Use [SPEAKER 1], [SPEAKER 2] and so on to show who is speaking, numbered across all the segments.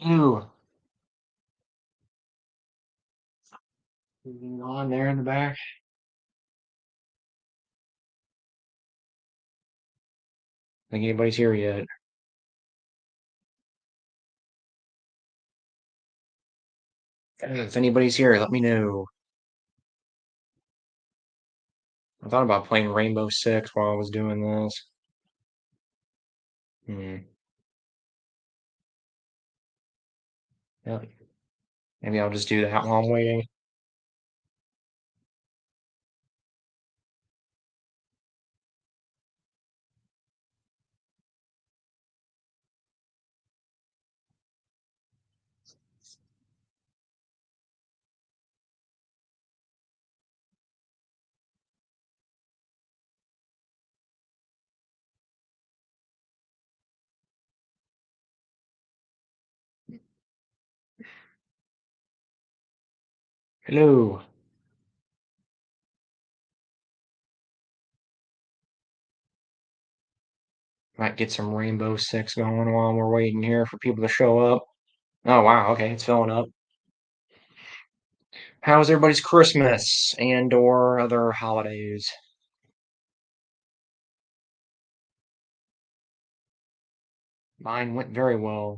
[SPEAKER 1] Ew. Anything on there in the back? Think anybody's here yet? If anybody's here, let me know. I thought about playing Rainbow Six while I was doing this. Hmm. Yeah, maybe I'll just do that while I'm waiting. Hello. Might get some Rainbow Six going while we're waiting here for people to show up. Oh wow, okay, it's filling up. How's everybody's Christmas and or other holidays? Mine went very well.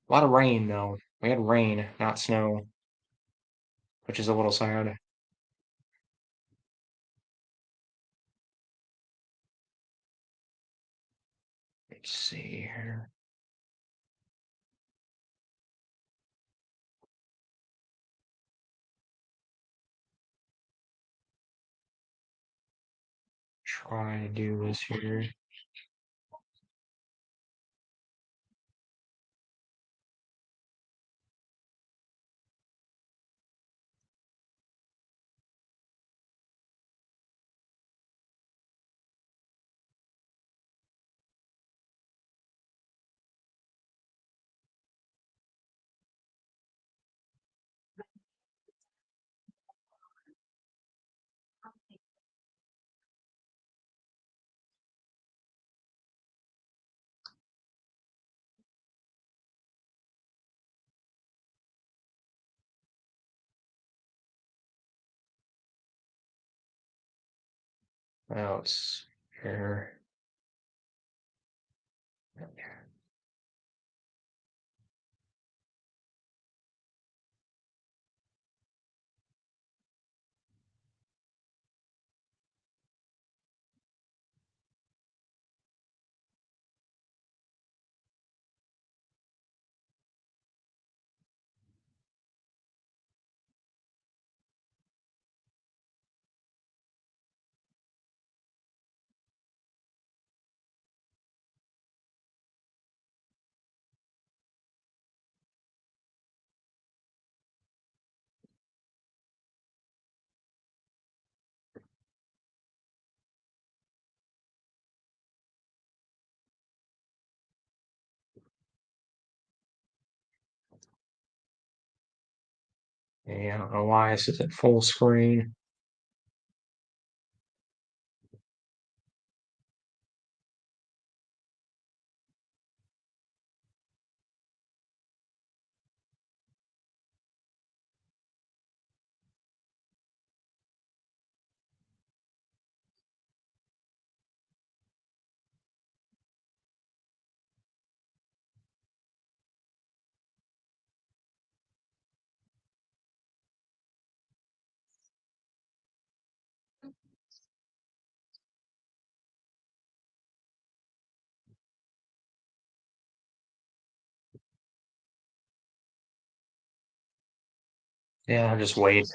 [SPEAKER 1] A lot of rain though. We had rain, not snow, which is a little sad. Let's see here. Try to do this here. Now it's here. Yeah, I don't know why this isn't full screen. Yeah, I'll just wait.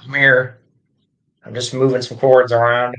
[SPEAKER 1] I'm here. I'm just moving some cords around.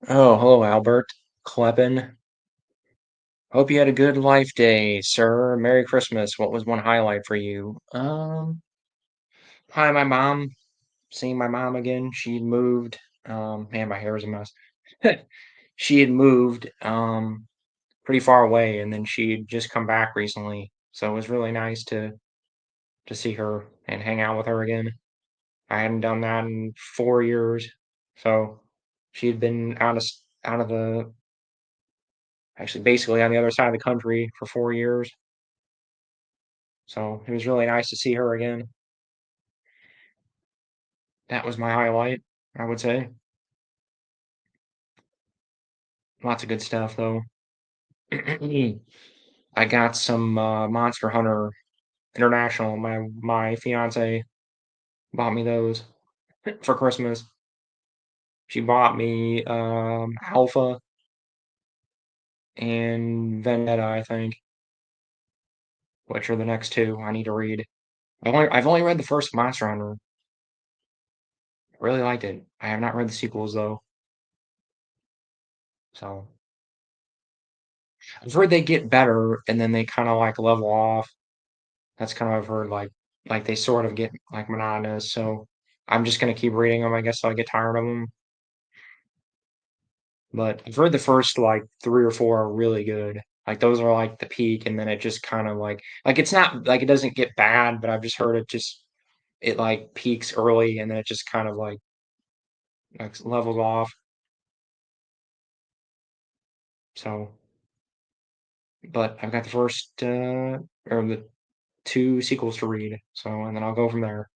[SPEAKER 1] Oh, hello, Albert. Kleppen. Hope you had a good life day, sir. Merry Christmas. What was one highlight for you? Hi, my mom. Seeing my mom again. She had moved. Man, my hair is a mess. She had moved pretty far away, and then she had just come back recently. So it was really nice to see her and hang out with her again. I hadn't done that in 4 years. So she had been out of the actually basically on the other side of the country for 4 years. So it was really nice to see her again. That was my highlight, I would say. Lots of good stuff though. I got some Monster Hunter International. My fiance bought me those for Christmas. She bought me Alpha and Vendetta, I think, which are the next two I need to read. I've only read the first Monster Hunter. I really liked it. I have not read the sequels though, so I've heard they get better and then they kind of like level off. That's kind of I've heard like they sort of get like monotonous. So I'm just gonna keep reading them, I guess, till I get tired of them. But I've heard the first like three or four are really good. Like those are like the peak, and then it just kind of like it's not like it doesn't get bad, but I've just heard it like peaks early and then it just kind of like levels off. So, but I've got the first or the two sequels to read. So, and then I'll go from there.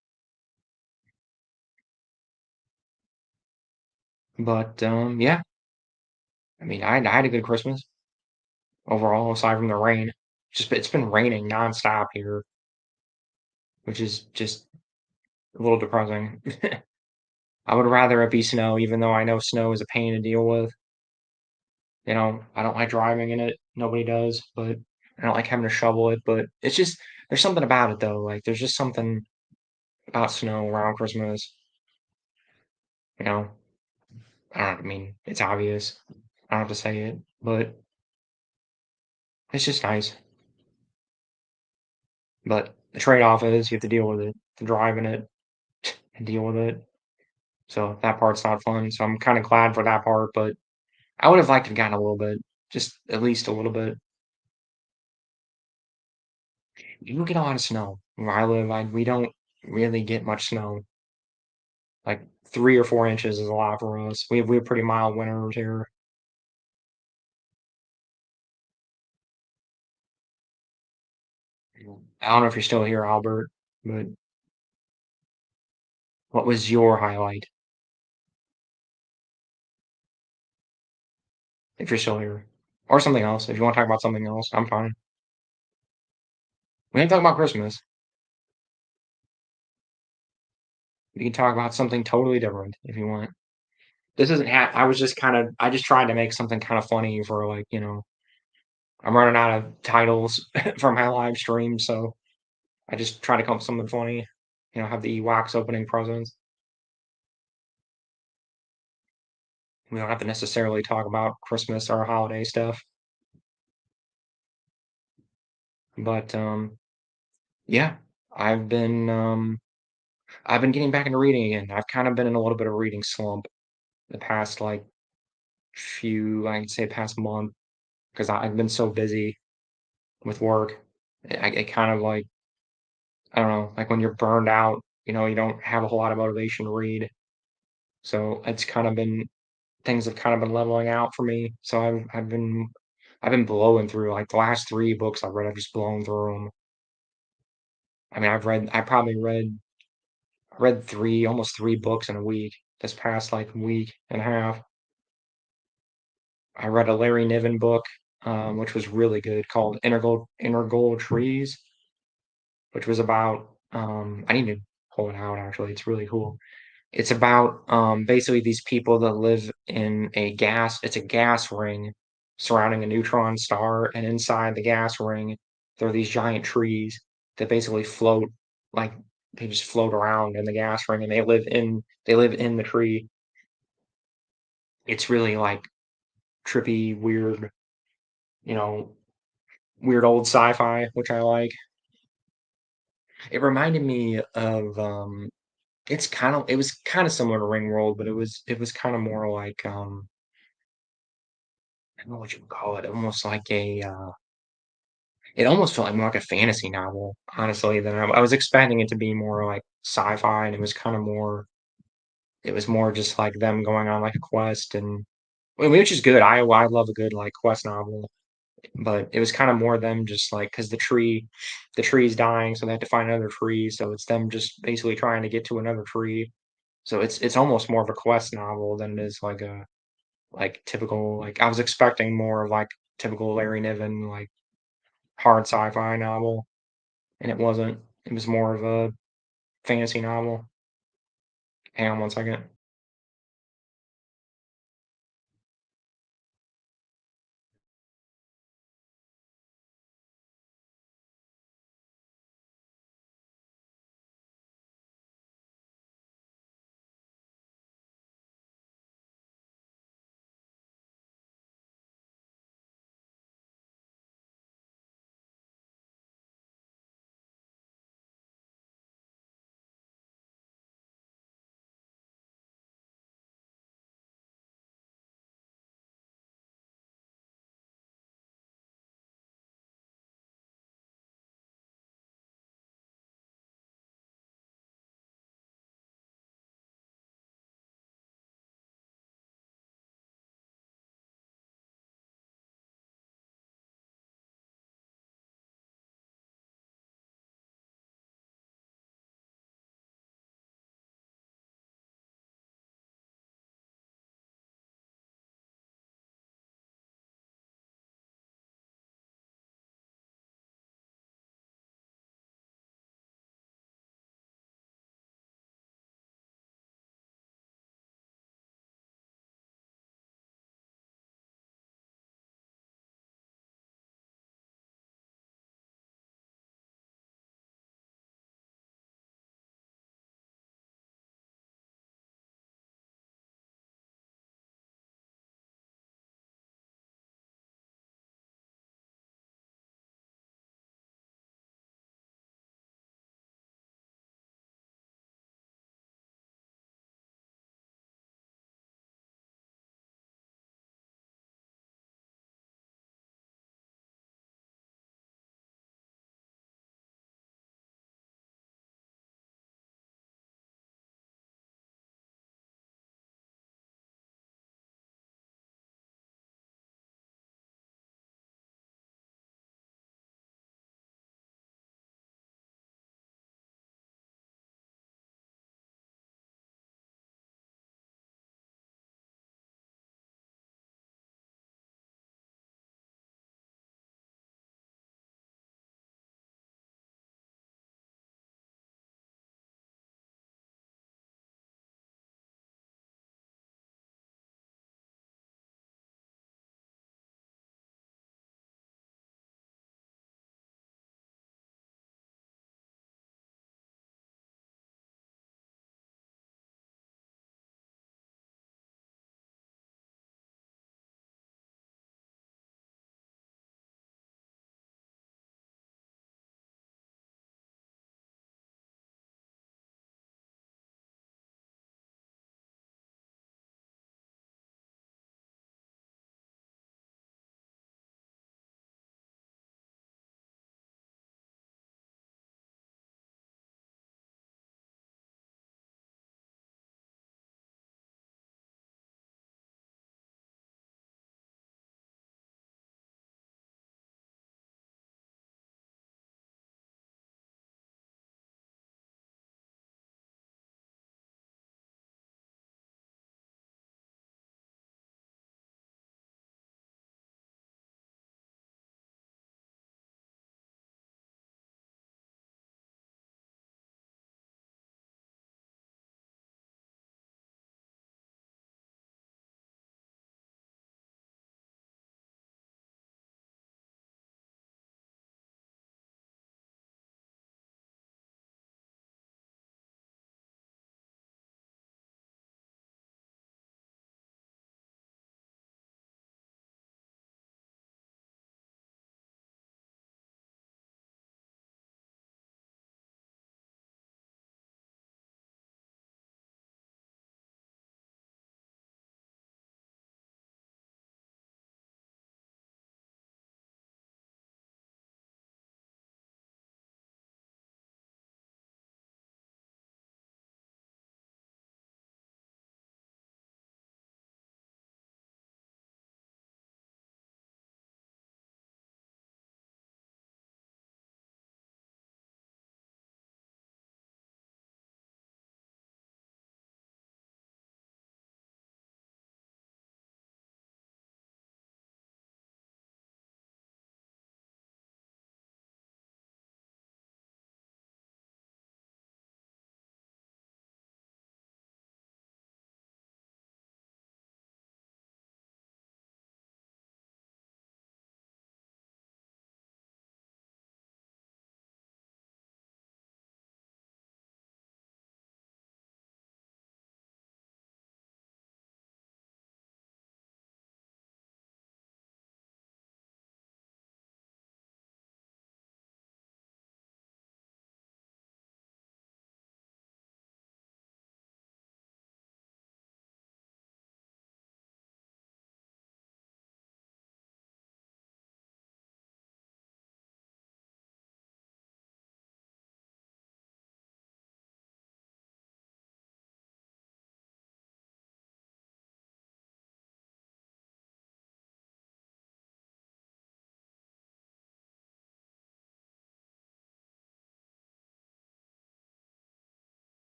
[SPEAKER 1] But yeah, I mean, I had a good Christmas overall, aside from the rain. Just it's been raining nonstop here, which is just a little depressing. I would rather it be snow, even though I know snow is a pain to deal with. I don't like driving in it. Nobody does, but I don't like having to shovel it. But it's just there's something about it though. Like there's just something about snow around Christmas. You know, I mean, it's obvious. I don't have to say it, but it's just nice. But the trade-off is you have to deal with it, to drive in it and deal with it. So that part's not fun. So I'm kind of glad for that part, but I would have liked to have gotten a little bit, just at least a little bit. You don't get a lot of snow where I live. We don't really get much snow. Like 3 or 4 inches is a lot for us. We have pretty mild winters here. I don't know if you're still here, Albert, but What was your highlight? If you're still here. Or something else. If you wanna talk about something else, I'm fine. We ain't talking about Christmas. We can talk about something totally different if you want. This isn't I was just I just tried to make something kinda funny for, like, I'm running out of titles for my live stream, so I just try to come up with something funny. Have the Ewoks opening presents. We don't have to necessarily talk about Christmas or holiday stuff, but, yeah, I've been, um I've been getting back into reading again. I've kind of been in a little bit of reading slump the past, like, I'd say past month, 'cause I've been so busy with work. I kind of, like I don't know, like, when you're burned out, you don't have a whole lot of motivation to read, so it's kind of been things have kind of been leveling out for me, so I've been blowing through, like, the last 3 books I've read, I've just blown through them. I mean, I probably read 3 almost 3 books in a week this past, like, week and a half. I read a Larry Niven book, which was really good, called Integral Trees, which was about, I need to pull it out, actually, it's really cool. It's about, basically these people that live in a gas ring surrounding a neutron star, and inside the gas ring, there are these giant trees that basically float, like, they just float around in the gas ring, and they live in the tree. It's really, like, trippy, weird, you know, weird old sci-fi, which I like. It reminded me of, it was kinda similar to Ringworld, but it was kinda more like, I don't know what you would call it, almost like it almost felt like more like a fantasy novel, honestly, than I was expecting it to be more like sci-fi, and it was more just like them going on like a quest, and which is good. I love a good, like, quest novel, but it was kinda more them just, like, 'cause the tree's dying, so they have to find another tree, so it's them just basically trying to get to another tree. So it's almost more of a quest novel than it is like a typical, like, I was expecting more of, like, typical Larry Niven, like, hard sci-fi novel, and it wasn't. It was more of a fantasy novel. Hang on one second.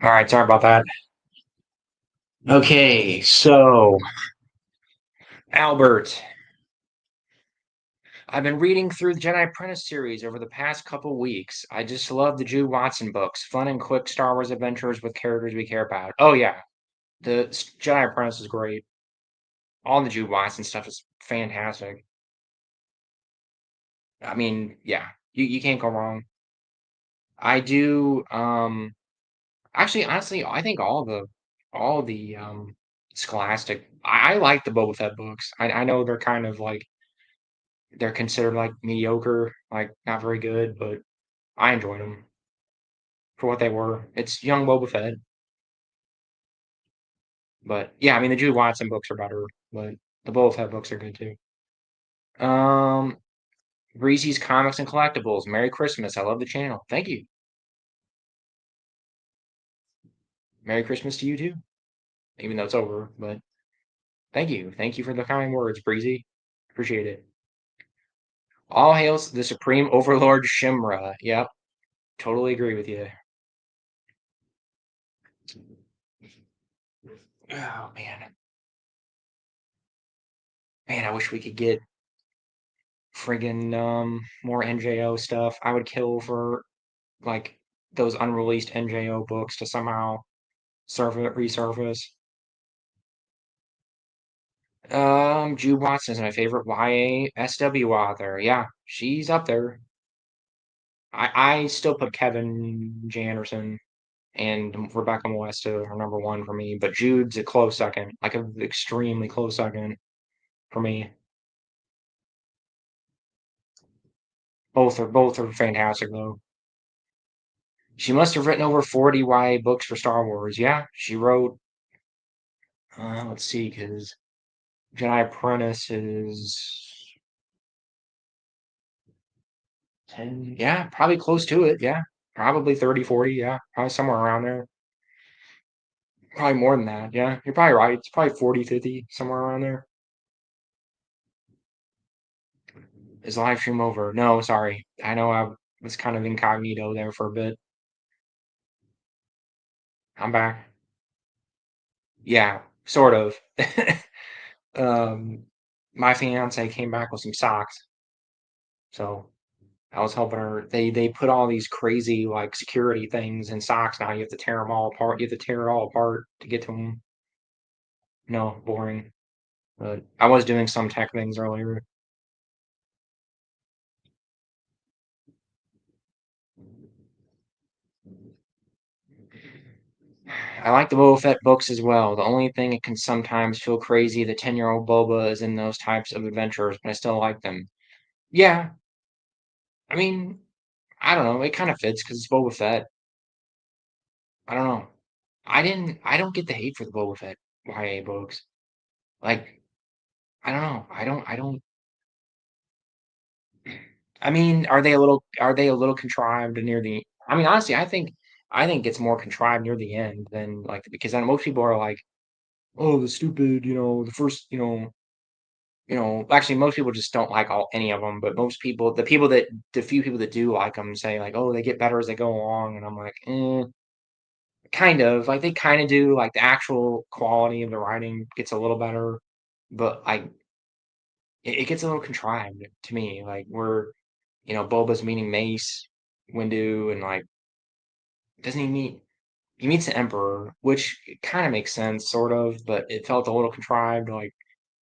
[SPEAKER 1] All right, sorry about that. Okay, so Albert, I've been reading through the Jedi Apprentice series over the past couple weeks. I just love the Jude Watson books, fun and quick Star Wars adventures with characters we care about. Oh yeah, the Jedi Apprentice is great. All the Jude Watson stuff is fantastic. I mean, yeah, you can't go wrong. I do. Actually, honestly, I think all the Scholastic. I like the Boba Fett books. I know they're kind of like they're considered like mediocre, like not very good, but I enjoyed them for what they were. It's young Boba Fett, but yeah, I mean the Jude Watson books are better, but the Boba Fett books are good too. Um, Breezy's Comics and Collectibles. Merry Christmas. I love the channel. Thank you. Merry Christmas to you too, even though it's over, but thank you. Thank you for the kind words, Breezy. Appreciate it. All hails the Supreme Overlord Shimra. Yep, totally agree with you. Oh man, man, I wish we could get friggin' more NJO stuff. I would kill for like those unreleased NJO books to somehow resurface. Jude Watson is my favorite YA SW author. Yeah, she's up there. I still put Kevin Janderson and Rebecca Molesta are number one for me, but Jude's a close second, like an extremely close second for me. Both are fantastic though. She must have written over 40 YA books for Star Wars. Yeah, she wrote. Let's see, because Jedi Apprentice is 10. Yeah, probably close to it. Yeah, probably 30, 40. Yeah, probably somewhere around there. Probably more than that. Yeah, you're probably right. It's probably 40, 50, somewhere around there. Is the live stream over? No, sorry. I know I was kind of incognito there for a bit. I'm back. Yeah, sort of. um, my fiance came back with some socks, so I was helping her. They put all these crazy like security things in socks now. You have to tear them all apart. You have to tear it all apart to get to them. No, boring. But I was doing some tech things earlier. I like the Boba Fett books as well. The only thing it can sometimes feel crazy the 10-year-old Boba is in those types of adventures, but I still like them. Yeah, I mean, I don't know. It kind of fits because it's Boba Fett. I don't know. I don't get the hate for the Boba Fett YA books. Like, I don't know. I don't. I mean, are they a little contrived near the? I mean, honestly, I think it's more contrived near the end than like because then most people are like, oh, the stupid, the first, actually most people just don't like any of them, but most people, the few people that do like them say like, oh, they get better as they go along, and I'm like, kind of like they kind of do. Like the actual quality of the writing gets a little better, but like it gets a little contrived to me. Like we're Boba's meeting Mace Windu, and like doesn't he meets the Emperor, which kind of makes sense, sort of, but it felt a little contrived. Like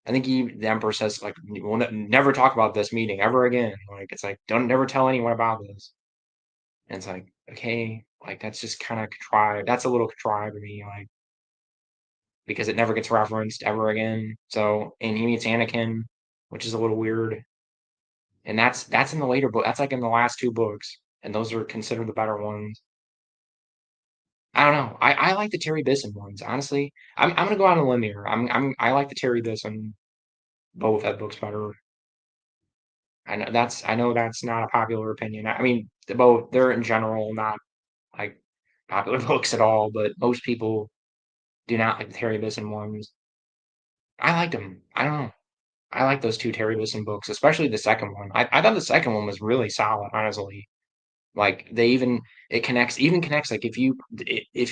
[SPEAKER 1] I think the Emperor says like we'll never talk about this meeting ever again. Like it's like don't never tell anyone about this. And it's like okay, like that's just kind of contrived. That's a little contrived to me, like because it never gets referenced ever again. So and he meets Anakin, which is a little weird. And that's in the later book. That's like in the last two books, and those are considered the better ones. I don't know. I like the Terry Bisson ones, honestly. I'm gonna go on a limb here. I like the Terry Bisson Boba Fett books better. I know that's not a popular opinion. I mean, they're in general not like popular books at all, but most people do not like the Terry Bisson ones. I liked them. I don't know. I like those two Terry Bisson books, especially the second one. I thought the second one was really solid, honestly. Like they it connects like if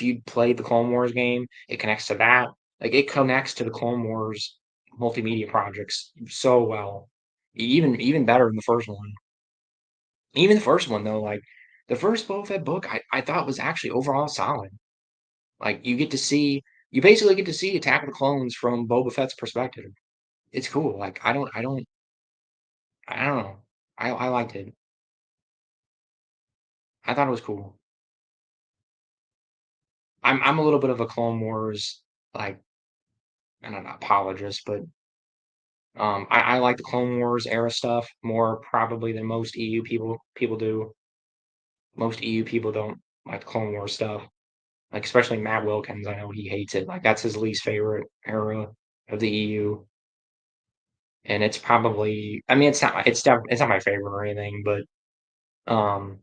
[SPEAKER 1] you played the Clone Wars game, it connects to that. Like it connects to the Clone Wars multimedia projects so well. Even better than the first one. Even the first one though, like the first Boba Fett book, I thought was actually overall solid. Like you basically get to see Attack of the Clones from Boba Fett's perspective. It's cool. Like I don't know. I liked it. I thought it was cool. I'm a little bit of a Clone Wars like I don't know apologist, but I like the Clone Wars era stuff more probably than most EU people do. Most EU people don't like the Clone Wars stuff. Like especially Matt Wilkins, I know he hates it. Like that's his least favorite era of the EU. And it's probably I mean it's not my favorite or anything, but um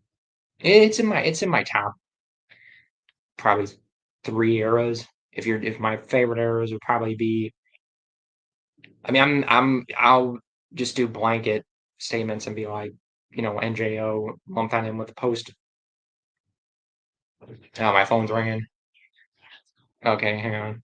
[SPEAKER 1] it's in my top probably three eras. If my favorite eras would probably be I mean I'll just do blanket statements and be like, NJO lumped on in with the post. Oh, my phone's ringing. Okay, hang on.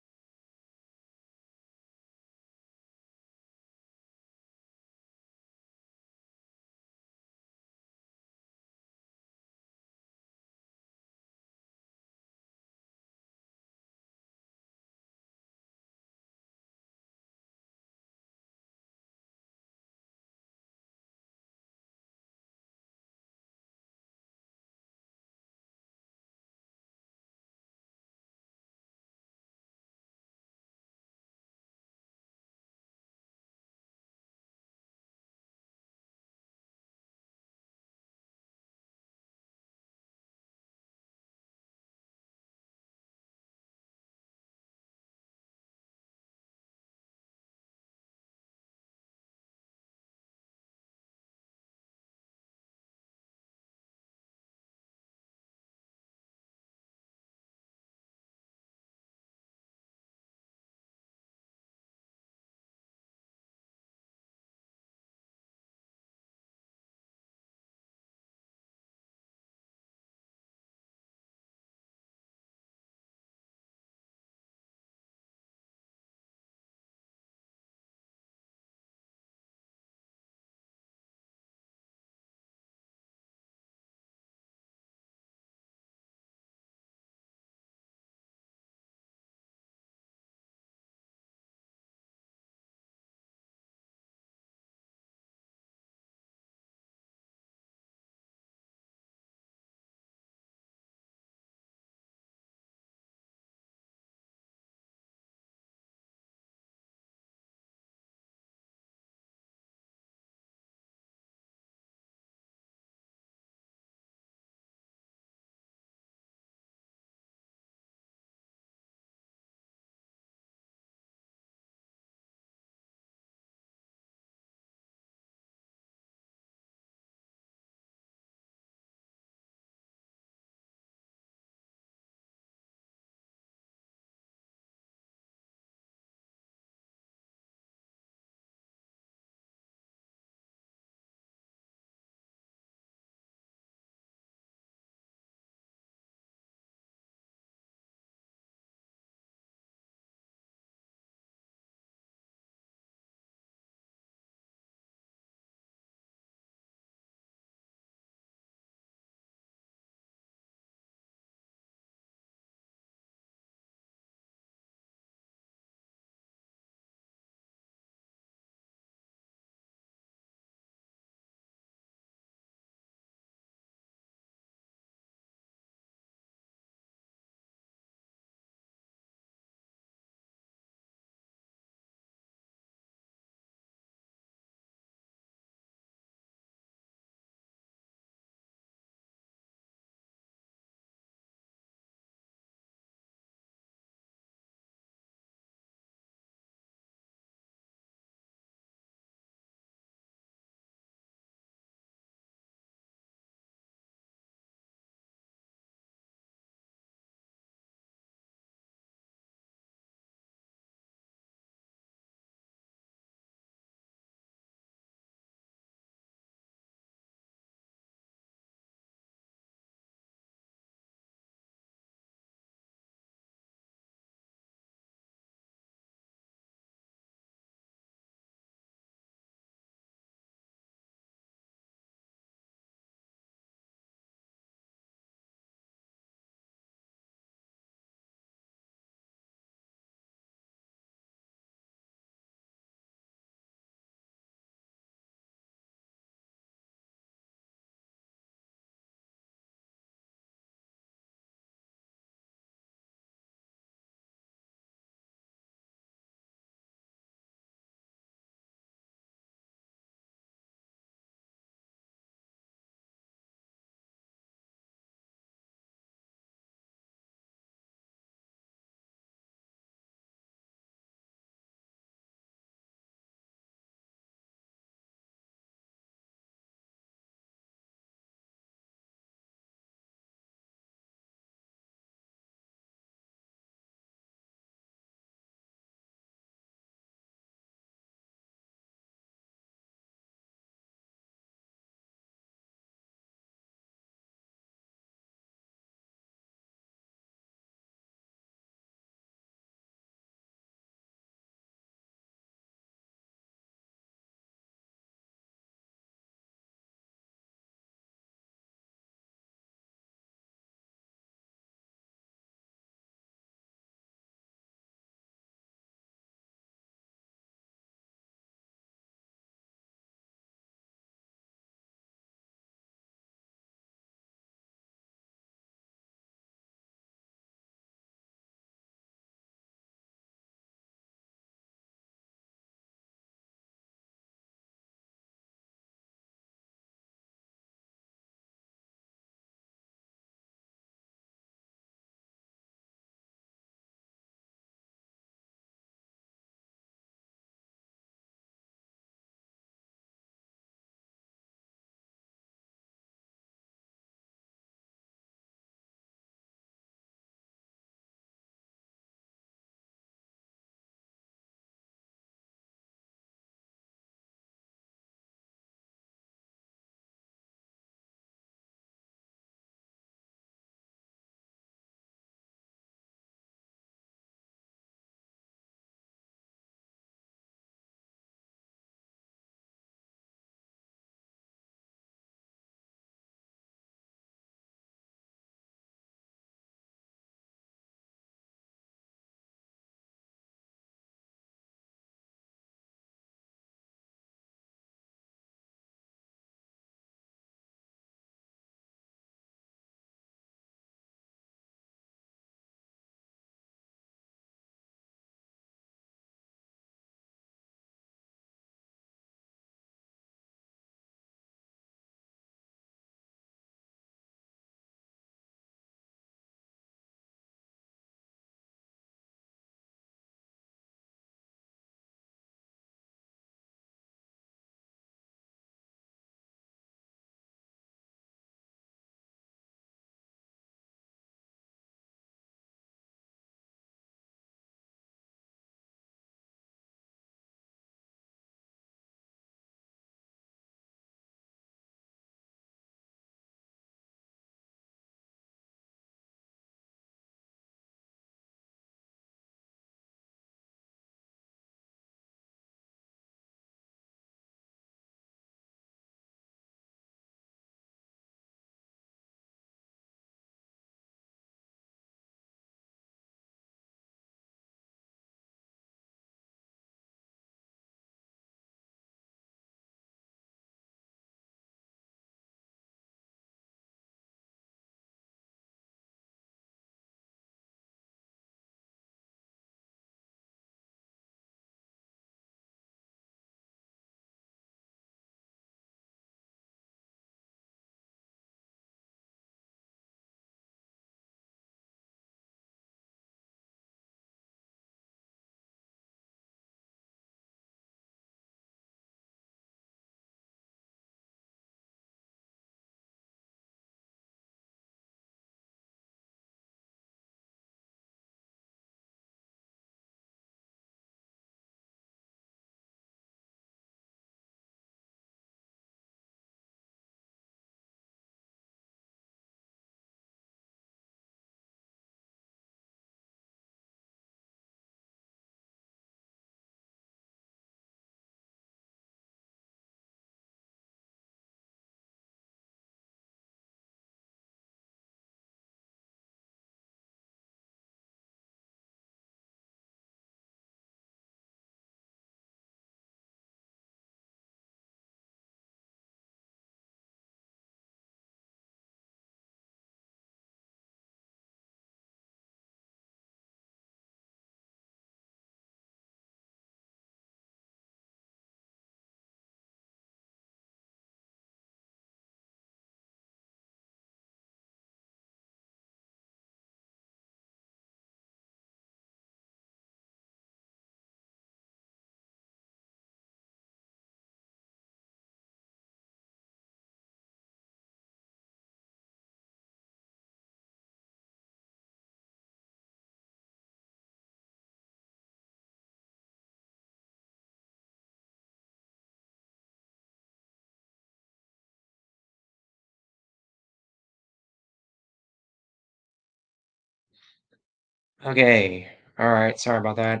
[SPEAKER 1] Okay. All right. Sorry about that.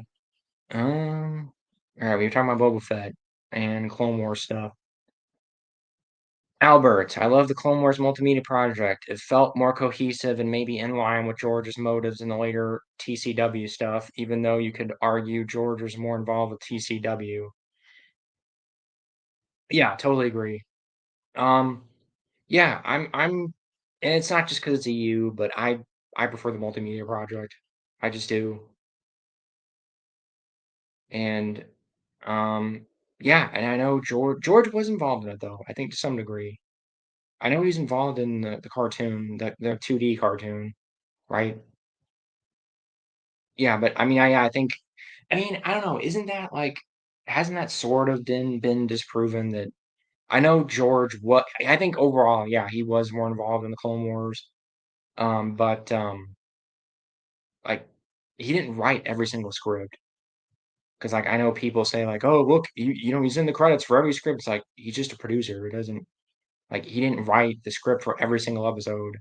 [SPEAKER 1] All right. We were talking about Boba Fett and Clone Wars stuff. Albert, I love the Clone Wars multimedia project. It felt more cohesive and maybe in line with George's motives in the later TCW stuff, even though you could argue George was more involved with TCW. Yeah, totally agree. Um, yeah, and it's not just because it's EU, but I prefer the multimedia project. I just do. And yeah, and I know George was involved in it though, I think to some degree. I know he's involved in the cartoon, the 2D cartoon, right? Yeah, but I mean, I mean, I don't know, isn't that like hasn't that sort of been disproven that I know George what I think overall, yeah, he was more involved in the Clone Wars. But like he didn't write every single script. Because like I know people say like, oh look, you know, he's in the credits for every script. It's like he's just a producer. He doesn't like he didn't write the script for every single episode.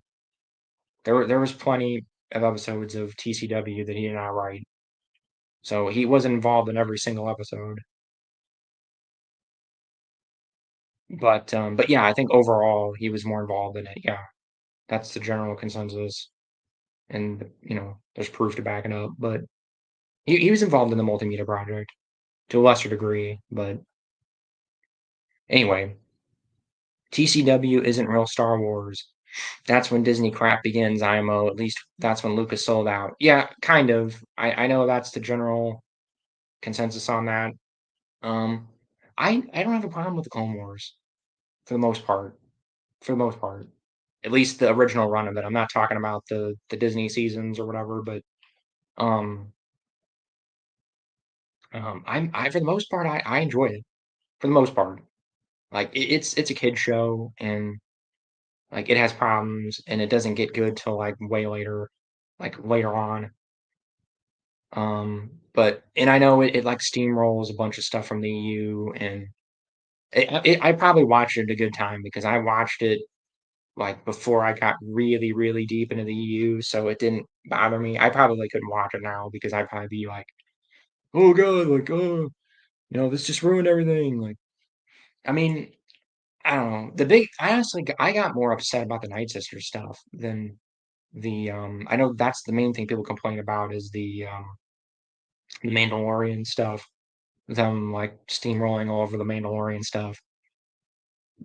[SPEAKER 1] There was plenty of episodes of TCW that he did not write. So he wasn't involved in every single episode. But yeah, I think overall he was more involved in it. Yeah. That's the general consensus. And you know, there's proof to back it up. But he was involved in the multimedia project to a lesser degree. But anyway, TCW isn't real Star Wars. That's when Disney crap begins, IMO. At least that's when Lucas sold out. Yeah, kind of. I know that's the general consensus on that. Um, I don't have a problem with the Clone Wars for the most part. For the most part, at least the original run of it. I'm not talking about the Disney seasons or whatever, but um, I for the most part I enjoy it for the most part. Like it's a kid show and like it has problems and it doesn't get good till like later on. But and I know it like steamrolls a bunch of stuff from the EU, and I probably watched it at a good time because I watched it like before I got really, really deep into the EU, so it didn't bother me. I probably couldn't watch it now because I'd probably be like, oh God, like, oh, you know, this just ruined everything. Like, I mean, I don't know. I honestly, I got more upset about the Night Sister stuff than I know that's the main thing people complain about is the Mandalorian stuff, them like steamrolling all over the Mandalorian stuff.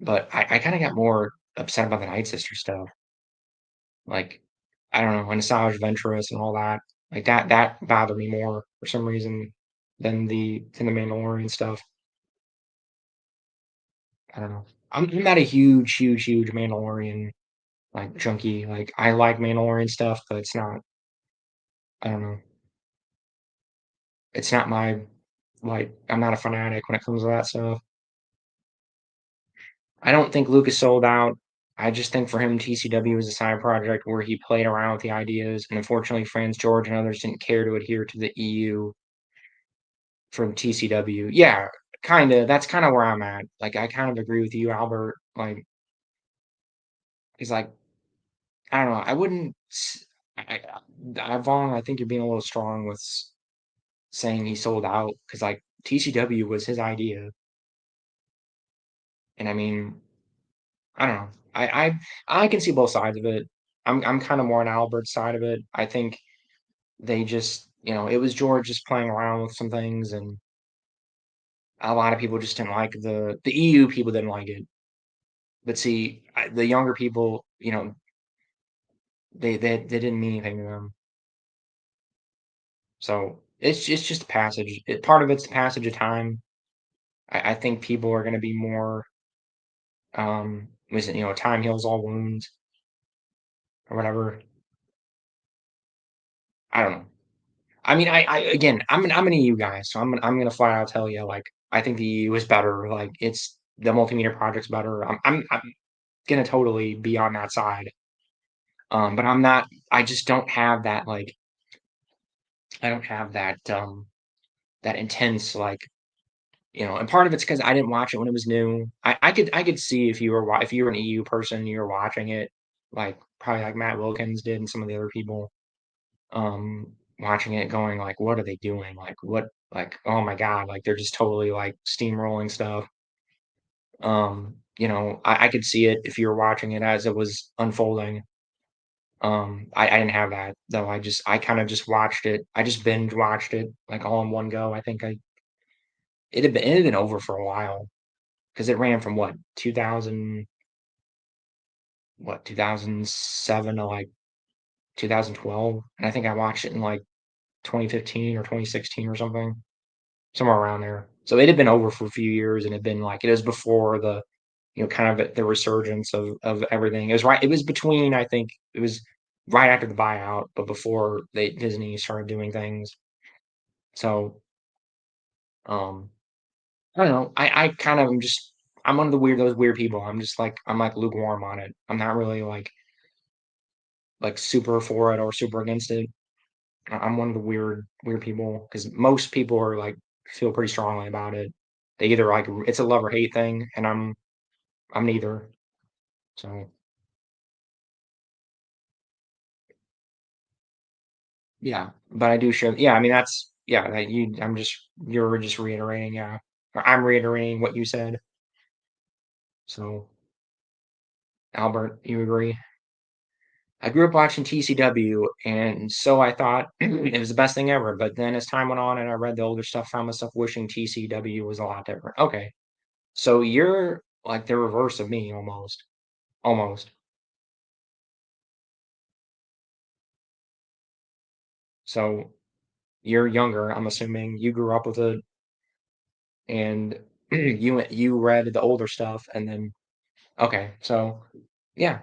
[SPEAKER 1] But I kind of got more upset about the Night Sister stuff. Like, I don't know, and Asajj Ventress and all that. Like that bothered me more for some reason than the Mandalorian stuff. I don't know. I'm not a huge Mandalorian like junkie. Like I like Mandalorian stuff, but it's not. I don't know. It's not my like. I'm not a fanatic when it comes to that stuff. I don't think Lucas sold out. I just think for him, TCW was a side project where he played around with the ideas, and unfortunately, Franz George and others didn't care to adhere to the EU from TCW. Yeah, kind of. That's kind of where I'm at. Like, I kind of agree with you, Albert. Like, he's like, I don't know. I wouldn't. Vaughn, I think you're being a little strong with saying he sold out because, like, TCW was his idea. And I mean, I don't know. I can see both sides of it. I'm kind of more on Albert's side of it. I think they just, you know, it was George just playing around with some things, and a lot of people just didn't like the EU people didn't like it. But see, the younger people, you know, they didn't mean anything to them. So it's just a passage. Part of it's the passage of time. I think people are going to be more, was it, you know, time heals all wounds or whatever. I don't know. I mean, I again, I'm an EU guy, so I'm gonna flat out tell you, like, I think the EU is better. Like, it's the multimedia project's better. I'm gonna totally be on that side. But I'm not. I just don't have that like. I don't have that intense like you know. And part of it's because I didn't watch it when it was new. I could see if you were if you were an EU person, you were watching it like probably like Matt Wilkins did and some of the other people. watching it going like, "What are they doing? Like, what like, oh my god, like, they're just totally, like, steamrolling stuff." I could see it if you were watching it as it was unfolding. I didn't have that, though. I kinda just watched it. I just binge watched it, like, all in one go. I think I it had been over for a while because it ran from what, 2000 what, 2007 to, like, 2012, and I think I watched it in, like, 2015 or 2016 or something, somewhere around there. So it had been over for a few years, and it had been, like, it was before kind of the resurgence of everything. It was between, I think it was right after the buyout, but before Disney started doing things. So, um, I don't know. I kind of am just I'm one of those weird people. I'm like lukewarm on it. I'm not really like super for it or super against it. I'm one of the weird people because most people are like feel pretty strongly about it. They either like it's a love or hate thing, and I'm neither. So yeah, but I do share. Yeah, I mean that's yeah. That you, you're just reiterating. Yeah, or I'm reiterating what you said. So Albert, you agree? I grew up watching TCW, and so I thought it was the best thing ever. But then as time went on and I read the older stuff, found myself wishing TCW was a lot different. Okay, so you're like the reverse of me almost. Almost. So you're younger, I'm assuming. You grew up with it, and you read the older stuff, and then okay. So yeah,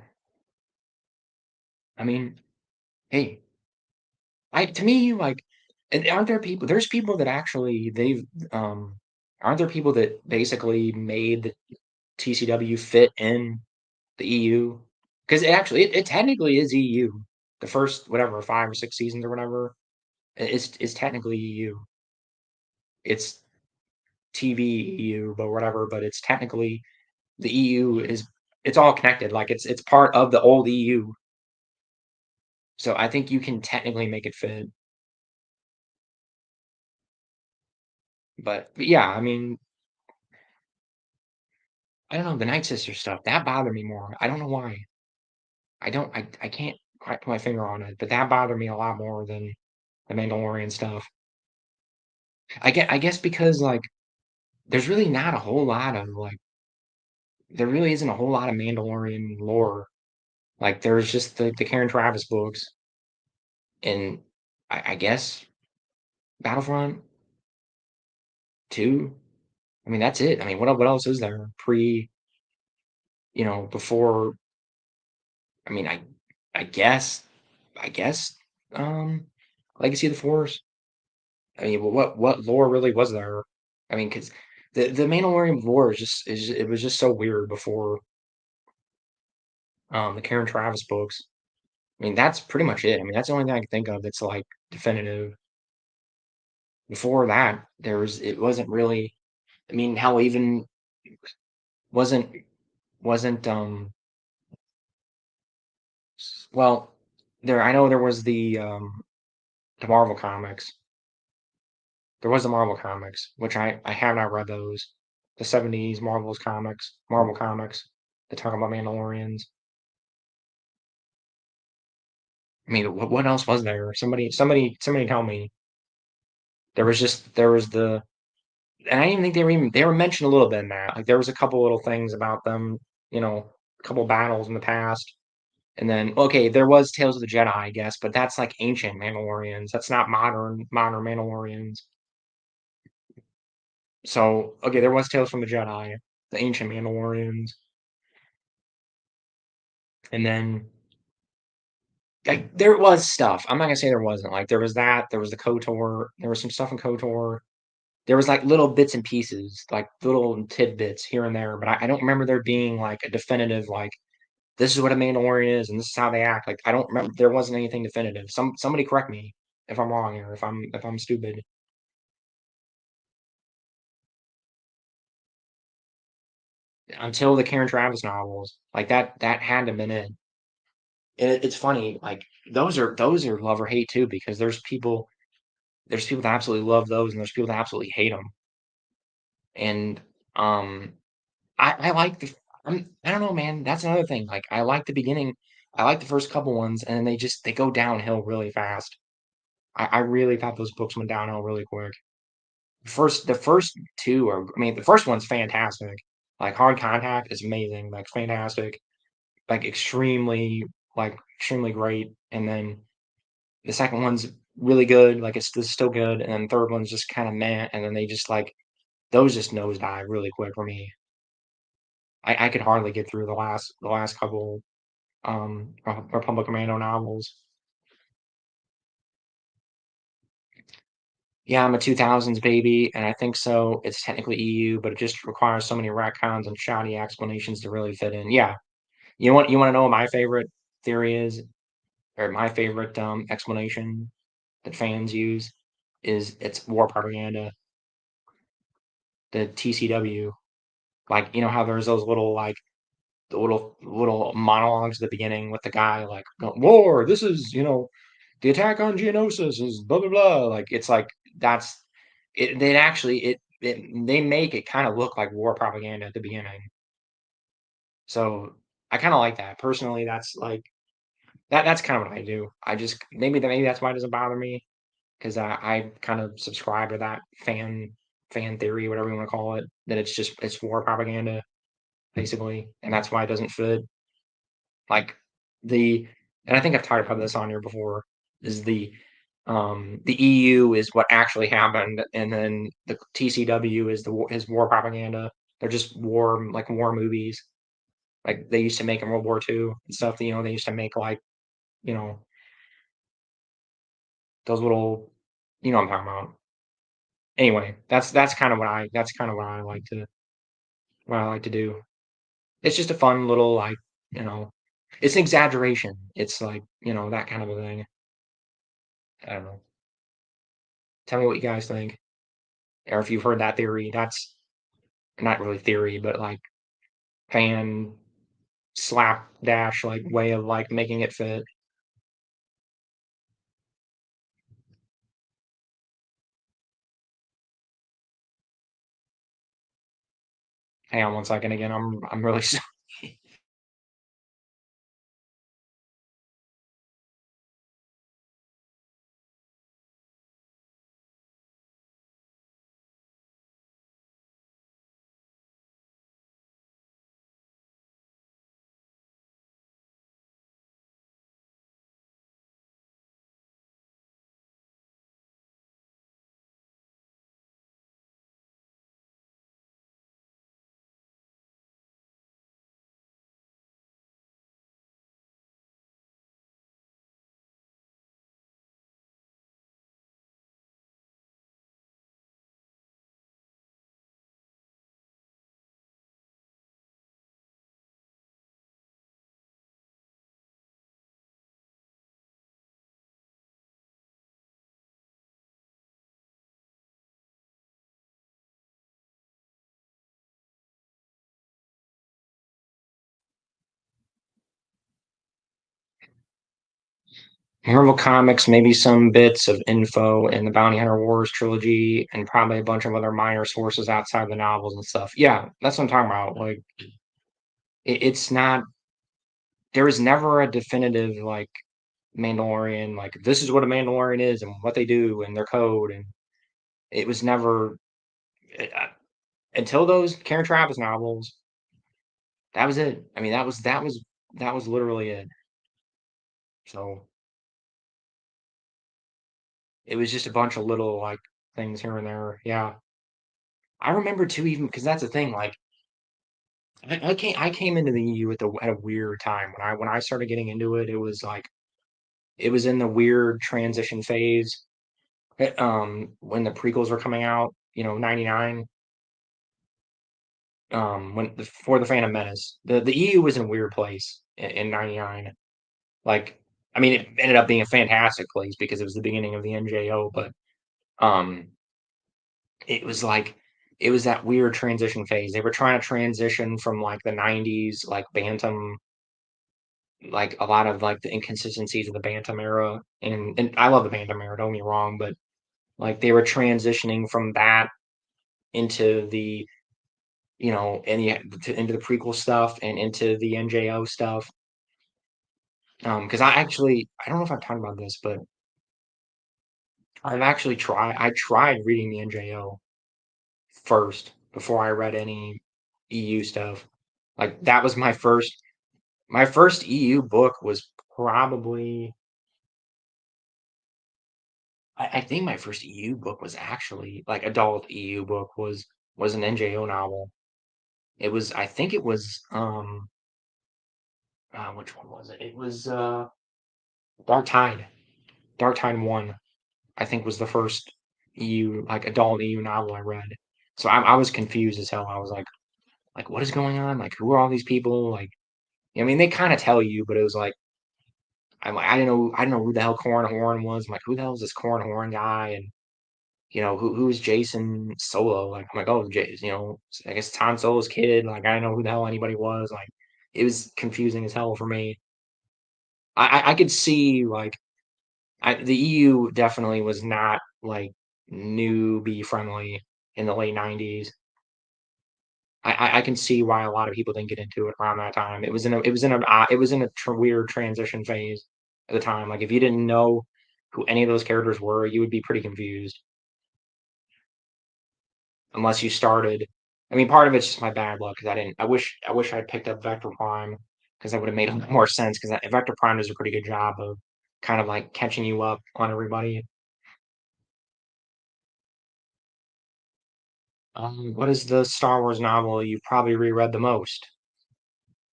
[SPEAKER 1] I mean, hey, I to me like, and aren't there people? There's people that actually um, aren't there people that basically made the TCW fit in the EU? Because it technically is EU. The first whatever 5 or 6 seasons or whatever is technically EU. It's TV EU, but whatever. But it's technically the EU is it's all connected. Like it's part of the old EU. So I think you can technically make it fit. But yeah, I mean, I don't know, the Night Sister stuff, that bothered me more. I don't know why. I can't quite put my finger on it, but that bothered me a lot more than the Mandalorian stuff. I guess because like there's really not a whole lot of like there really isn't a whole lot of Mandalorian lore. Like there's just the Karen Travis books and I guess Battlefront 2. I mean that's it. I mean what else is there before I mean I guess I guess um Legacy of the Force. I mean, what lore really was there? I mean, because the Mandalorian lore it was just so weird before the Karen Travis books. I mean, that's pretty much it. I mean, that's the only thing I can think of that's like definitive. Before that, it wasn't really. I mean, hell, even wasn't wasn't well there. I know there was the Marvel comics. There was the Marvel comics, which I have not read those. The '70s Marvel comics that talk about Mandalorians. I mean, what else was there? Somebody tell me. There was and I didn't even think they were mentioned a little bit in that. Like there was a couple little things about them, a couple battles in the past. And then okay, there was Tales of the Jedi, I guess, but that's like ancient Mandalorians. That's not modern Mandalorians. So okay, there was Tales from the Jedi, the ancient Mandalorians, and then like there was stuff. I'm not gonna say there wasn't. Like there was that. There was the Kotor. There was some stuff in Kotor. There was, like, little bits and pieces, like, little tidbits here and there, but I don't remember there being, like, a definitive, like, "This is what a Mandalorian is, and this is how they act." Like, I don't remember there wasn't anything definitive. Somebody correct me if I'm wrong here, if I'm stupid. Until the Karen Travis novels, like, that had to have been it. And it's funny, like those are love or hate too, because there's people that absolutely love those, and there's people that absolutely hate them. And um, I like I don't know, man. That's another thing. Like I like the beginning. I like the first couple ones, and then they go downhill really fast. I really thought those books went downhill really quick. The first two are, I mean, the first one's fantastic. Like Hard Contact is amazing, like fantastic, like extremely great. And then the second one's really good, like it's still good. And then the third one's just kind of meh. And then they just like those just nosedive really quick for me. I could hardly get through the last couple Republic Commando novels. Yeah, I'm a 2000s baby, and I think so. It's technically EU, but it just requires so many retcons and shoddy explanations to really fit in. Yeah, you want to know what my favorite theory is, or my favorite explanation that fans use is it's war propaganda. The TCW, like how there's those little like the little monologues at the beginning with the guy like war. This is the attack on Geonosis is blah blah blah. Like it's like that's it. They actually they make it kind of look like war propaganda at the beginning. So I kind of like that personally. That's like that's kind of what I do. I just maybe that's why it doesn't bother me because I kind of subscribe to that fan theory, whatever you want to call it. That it's war propaganda basically, and that's why it doesn't fit. Like the and I think I've talked about this on here before, is the EU is what actually happened, and then the TCW is is war propaganda. They're just war movies. Like they used to make in World War II and stuff. They used to make like, you know, those little what I'm talking about. Anyway, that's kind of what I like to do. It's just a fun little like, you know, it's an exaggeration. It's like, that kind of a thing. I don't know. Tell me what you guys think, or if you've heard that theory. That's not really theory, but like fan slapdash like way of like making it fit. Hang on one second again. I'm really sorry. Marvel Comics, maybe some bits of info in the Bounty Hunter Wars trilogy, and probably a bunch of other minor sources outside the novels and stuff. Yeah, that's what I'm talking about. Like, it's not. There was never a definitive like Mandalorian. Like, this is what a Mandalorian is and what they do and their code, and it was never uh, until those Karen Travis novels. That was it. I mean, that was literally it. So it was just a bunch of little like things here and there. Yeah, I remember too, even because that's the thing. Like, I came into the EU at a weird time when I started getting into it. It was like it was in the weird transition phase. When the prequels were coming out, 99. Before the Phantom Menace, the EU was in a weird place in 99. Like, I mean, it ended up being a fantastic place because it was the beginning of the NJO, but um, it was like it was that weird transition phase. They were trying to transition from like the 90s, like Bantam like a lot of like the inconsistencies of the Bantam era, and I love the Bantam era. Don't get me wrong, but like they were transitioning from that into the into the prequel stuff and into the NJO stuff. Because I don't know if I've talked about this, but I tried reading the NJO first before I read any EU stuff. Like that was my first EU book was probably I think my first EU book was actually like adult EU book was an NJO novel. It was I think it was which one was it? It was Dark Tide. Dark Tide 1, I think was the first EU like adult EU novel I read. So I was confused as hell. I was like what is going on? Like who are all these people? Like I mean they kind of tell you, but it was like I didn't know who the hell Corn Horn was. I'm like who the hell is this Corn Horn guy? And who is Jason Solo? Like I'm like oh I guess it's Han Solo's kid. Like I didn't know who the hell anybody was. Like it was confusing as hell for me. I could see like the EU definitely was not like newbie friendly in the late '90s. I can see why a lot of people didn't get into it around that time. It was in a weird transition phase at the time. Like if you didn't know who any of those characters were, you would be pretty confused unless you started. I mean, part of it's just my bad luck because I didn't. I wish I had picked up Vector Prime because that would have made a lot more sense. Because Vector Prime does a pretty good job of kind of like catching you up on everybody. What is the Star Wars novel you've probably reread the most?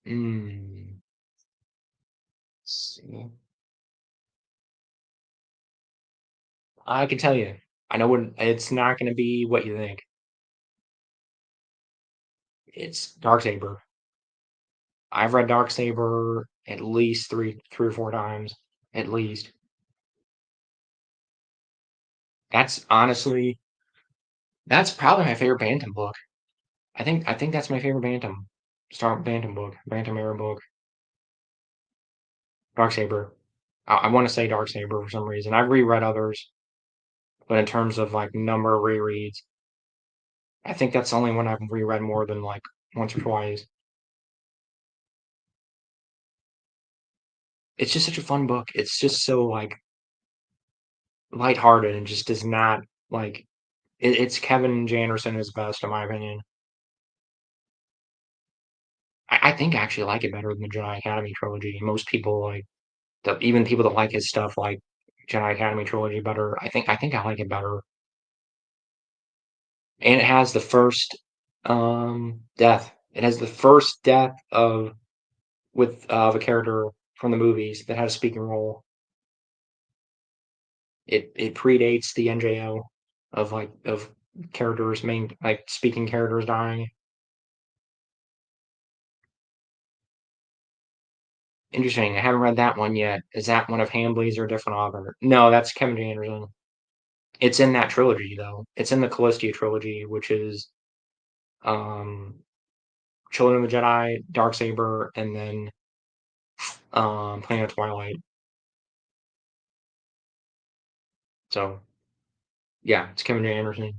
[SPEAKER 1] Hmm. Let's see. I can tell you. I know it's not going to be what you think. It's Darksaber. I've read Darksaber at least three or four times, at least. That's honestly, that's probably my favorite Bantam book. I think that's my favorite Bantam book, Bantam era book. Darksaber. I want to say Darksaber for some reason. I've reread others, but in terms of like number of rereads, I think that's the only one I've reread more than like once or twice. It's just such a fun book. It's just so like lighthearted and just does not like it's Kevin J. Anderson is best in my opinion. I think I actually like it better than the Jedi Academy trilogy. Most people like even people that like his stuff like Jedi Academy trilogy better. I think I like it better. And it has the first death. It has the first death of a character from the movies that had a speaking role. It predates the NJO of characters main like speaking characters dying. Interesting. I haven't read that one yet. Is that one of Hambly's or a different author? No, that's Kevin J. Anderson. It's in that trilogy though. It's in the Callistia trilogy, which is um Children of the Jedi, Darksaber, and then Planet of Twilight. So yeah, it's Kevin J. Anderson.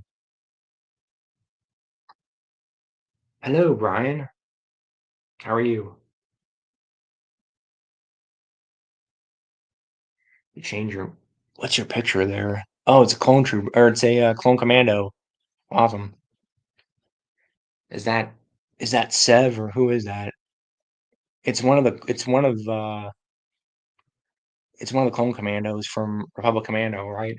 [SPEAKER 1] Hello, Brian. How are you? You change your what's your picture there? Oh, it's a clone troop or it's a clone commando. Awesome. Is that is that Sev or who is that? It's one of the clone commandos from Republic Commando, right?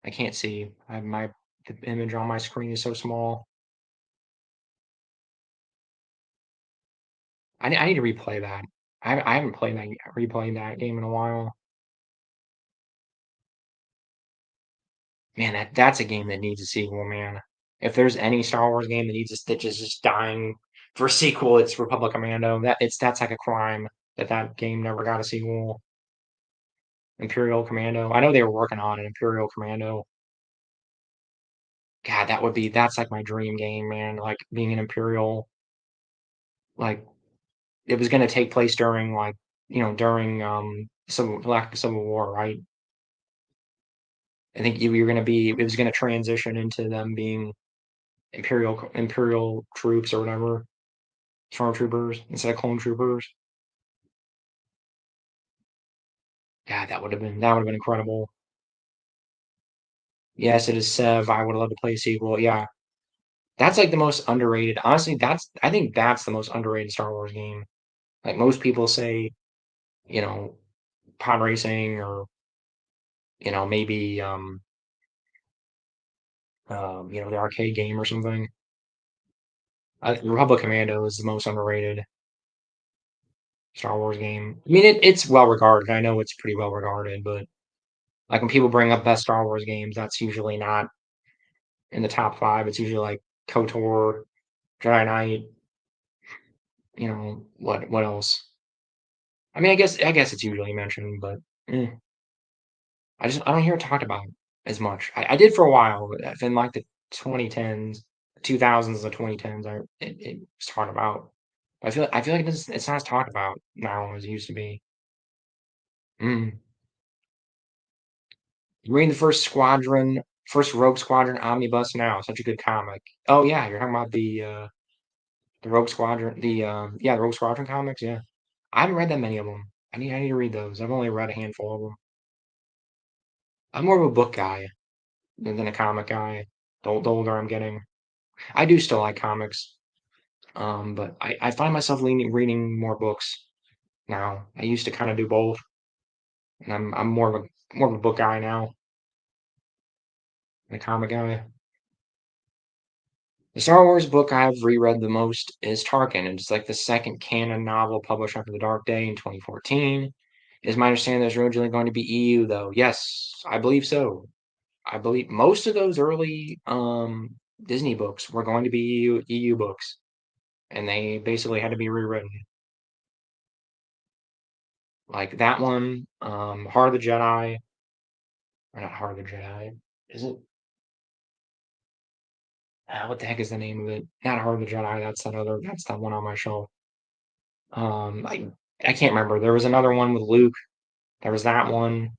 [SPEAKER 1] I can't see. The image on my screen is so small. I need to replay that. I haven't replayed that game in a while. Man, that's a game that needs a sequel, man. If there's any Star Wars game that needs a Stitch is just dying for a sequel, it's Republic Commando. That's like a crime that that game never got a sequel. Imperial Commando. I know they were working on an Imperial Commando. God, that's like my dream game, man. Like being an Imperial, like it was going to take place during like during Civil War, right? I think you were going to be it was going to transition into them being imperial troops or whatever, stormtroopers instead of clone troopers. Yeah, that would have been incredible. Yes, it is Sev. I would love to play a sequel. Yeah, that's like the most underrated. Honestly, I think that's the most underrated Star Wars game. Like most people say, you know, pod racing or maybe the arcade game or something. Republic Commando is the most underrated Star Wars game. I mean, it's well regarded. I know it's pretty well regarded, but like when people bring up best Star Wars games, that's usually not in the top five. It's usually like KOTOR, Jedi Knight. What else? I mean, I guess it's usually mentioned, but eh, I don't hear it talked about as much. I did for a while, but in like the 2010s, 2000s, the 2010s, it was talked about. I feel like it's not as talked about now as it used to be. Mm. Reading the first Rogue Squadron omnibus now. Such a good comic. Oh yeah, you're talking about the Rogue Squadron, the Rogue Squadron comics. Yeah, I haven't read that many of them. I need to read those. I've only read a handful of them. I'm more of a book guy than a comic guy. The older I'm getting, I do still like comics, but I find myself leaning reading more books now. I used to kind of do both, and I'm more of a book guy now than a comic guy. The Star Wars book I've reread the most is Tarkin. It's like the second canon novel published after The Dark Day in 2014. It is my understanding there's originally going to be EU, though. Yes, I believe so. I believe most of those early Disney books were going to be EU books, and they basically had to be rewritten. Like that one, Heart of the Jedi, or not Heart of the Jedi. Is it? What the heck is the name of it? Not Heart of the Jedi. That's that one on my shelf. I can't remember. There was another one with Luke. There was that one.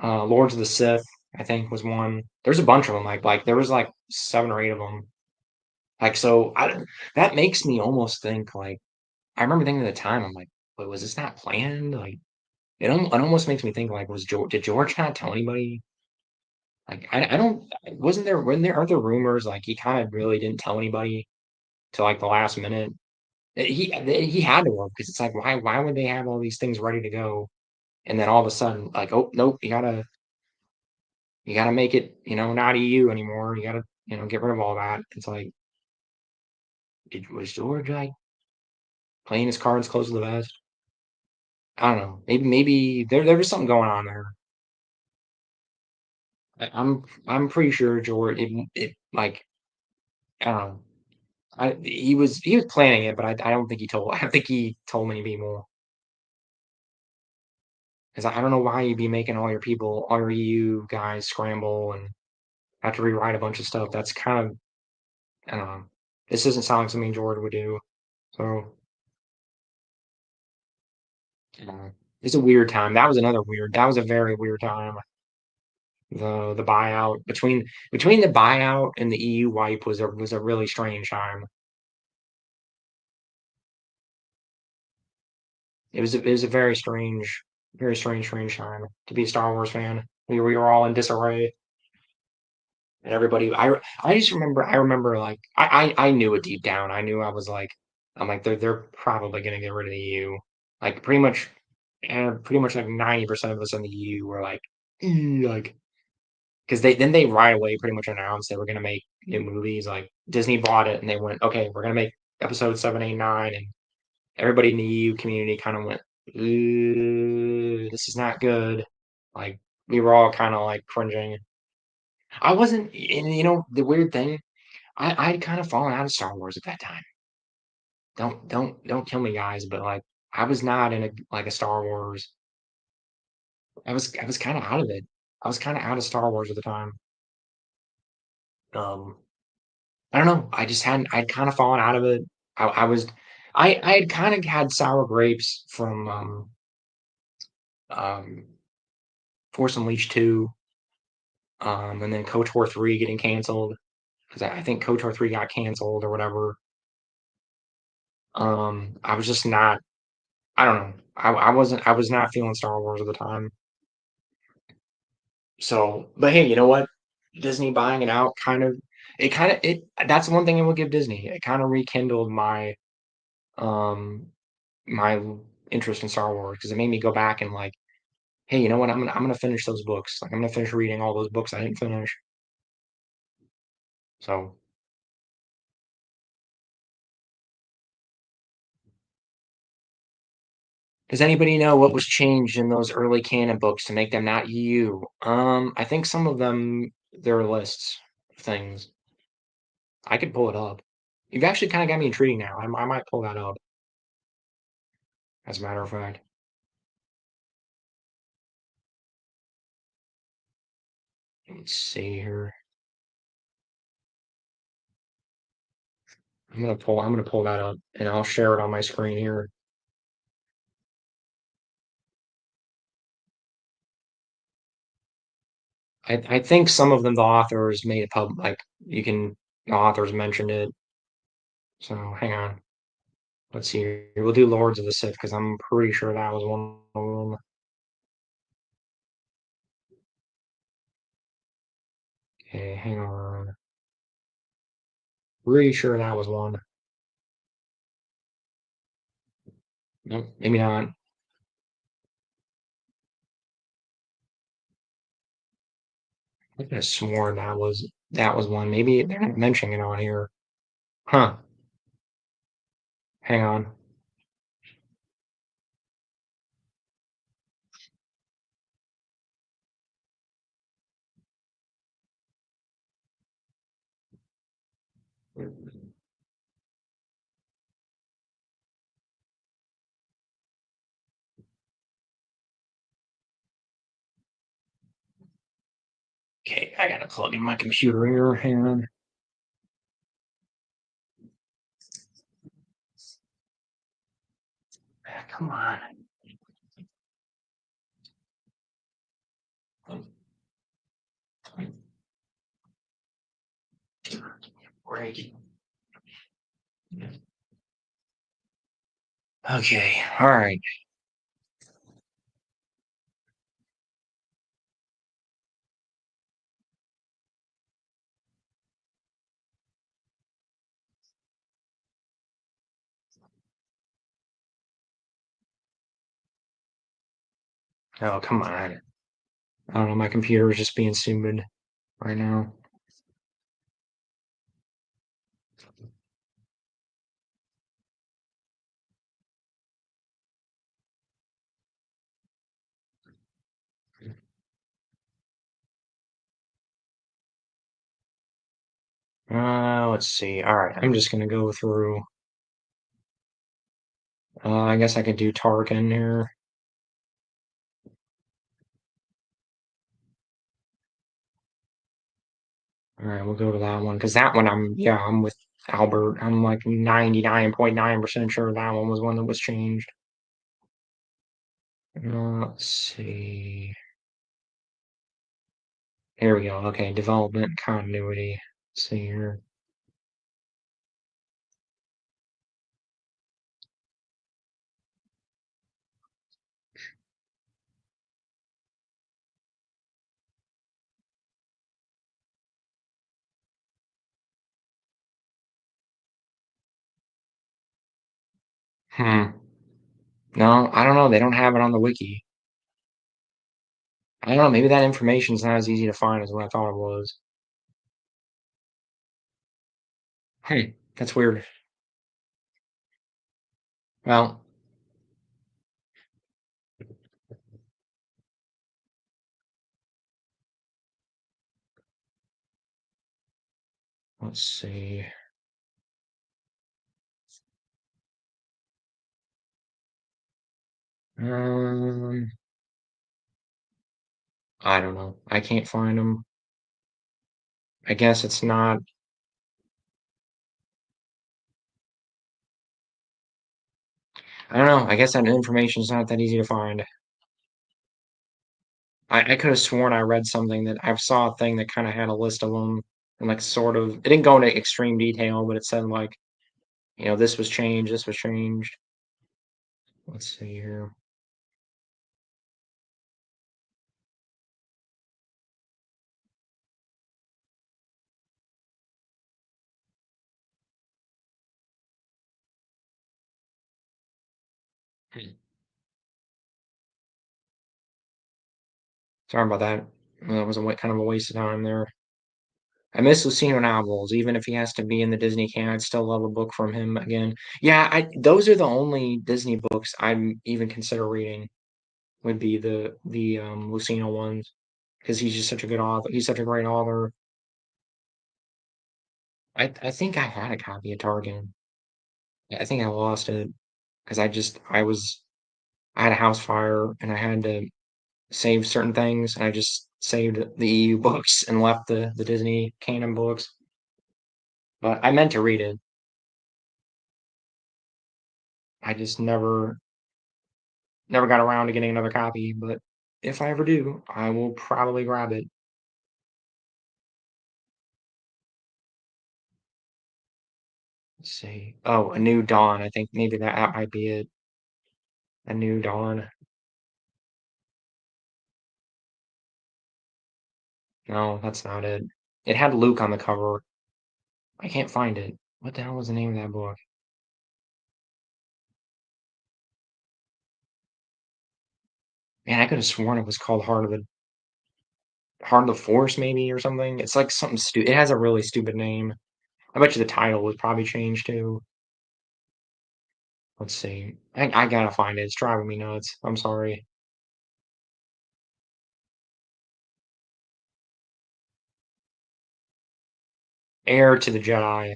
[SPEAKER 1] Lords of the Sith, I think, was one. There's a bunch of them. Like there was like seven or eight of them. Like so, that makes me almost think like I remember thinking at the time, I'm like, wait, was this not planned? Like it almost makes me think like did George not tell anybody? Like I don't wasn't there aren't there rumors like he kind of really didn't tell anybody till like the last minute? He had to work because it's like why would they have all these things ready to go and then all of a sudden like oh nope you gotta make it not EU anymore, you gotta get rid of all that. It's like was George like playing his cards close to the vest? I don't know, maybe there was something going on there. I'm pretty sure George it like I don't know. He was planning it, but I don't think he told I don't think he told many people because I don't know why you'd be making all your EU guys scramble and have to rewrite a bunch of stuff. That's kind of I don't know. This doesn't sound like something Jordan would do. So it's a weird time. That was a very weird time. The buyout between the buyout and the EU wipe was a really strange time. It was a very strange time to be a Star Wars fan. We were all in disarray, and everybody. I remember like I knew it deep down. I knew I was like I'm like they're probably gonna get rid of the EU. Like pretty much like 90% of us in the EU were like like because they right away pretty much announced they were gonna make new movies. Like Disney bought it and they went okay we're gonna make episode 7, 8, 9, and everybody in the EU community kind of went, ooh, this is not good. Like we were all kind of like cringing. I wasn't, and the weird thing, I'd kind of fallen out of Star Wars at that time. Don't kill me, guys, but like I was not in a Star Wars. I was kind of out of it. I was kind of out of Star Wars at the time. Um, I don't know. I just hadn't. I'd kind of fallen out of it. I was. I had kind of had sour grapes from um, Force Unleashed 2, and then KOTOR 3 getting canceled because I think KOTOR 3 got canceled or whatever. I was just not. I don't know. I wasn't. I was not feeling Star Wars at the time. So, but hey, you know what? Disney buying it out it that's one thing I will give Disney. It kind of rekindled um my interest in Star Wars because it made me go back and like, hey, you know what? I'm gonna finish those books. Like I'm gonna finish reading all those books I didn't finish. So, does anybody know what was changed in those early canon books to make them not you? I think some of them there are lists of things. I could pull it up. You've actually kind of got me intrigued now. I might pull that up, as a matter of fact. Let's see here. I'm gonna pull that up and I'll share it on my screen here. I think some of them the authors made it pub like you can the authors mentioned it. So hang on. Let's see here. We'll do Lords of the Sith because I'm pretty sure that was one of them. Okay, hang on. Pretty sure that was one. Nope, maybe not. I could have sworn that was one. Maybe they're not mentioning it on here. Huh. Hang on. Okay, I gotta plug in my computer here. Hang on. Come on. Break. Okay. All right. Oh, come on. I don't know. My computer is just being stupid right now. Let's see. All right. I'm just gonna go through. I guess I could do Tarkin here. All right, we'll go to that one because that one I'm with Albert. I'm like 99.9% sure that one was one that was changed. Let's see. Here we go. Okay, development continuity. Let's see here. Hmm. No, I don't know. They don't have it on the wiki. I don't know. Maybe that information's not as easy to find as what I thought it was. Hey, that's weird. Well, let's see. Um, I don't know. I can't find them. I guess it's not. I don't know. I guess that information is not that easy to find. I could have sworn I read something that I saw a thing that kind of had a list of them and like sort of it didn't go into extreme detail, but it said like, this was changed, this was changed. Let's see here. Hmm. Sorry about that. That was kind of a waste of time there. I miss Lucino novels, even if he has to be in the Disney canon. I'd still love a book from him again. Yeah, those are the only Disney books I'm even consider reading. Would be the Lucino ones because he's just such a good author. He's such a great author. I think I had a copy of Targan. I think I lost it because I had a house fire and I had to save certain things and I just saved the EU books and left the Disney canon books. But I meant to read it. I just never got around to getting another copy, but if I ever do, I will probably grab it. Let's see. Oh, A New Dawn. I think maybe that might be it. A New Dawn. No, that's not it. It had Luke on the cover. I can't find it. What the hell was the name of that book? Man, I could have sworn it was called Heart of the Force, maybe or something. It's like something stupid. It has a really stupid name. I bet you the title was probably changed too. Let's see. I gotta find it. It's driving me nuts. I'm sorry. Heir to the Jedi.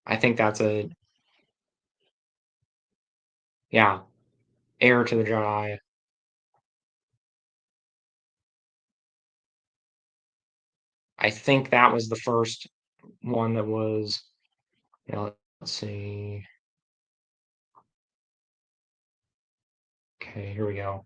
[SPEAKER 1] I think that's a yeah. Heir to the Jedi. I think that was the first one that was. Let's see. Okay, here we go.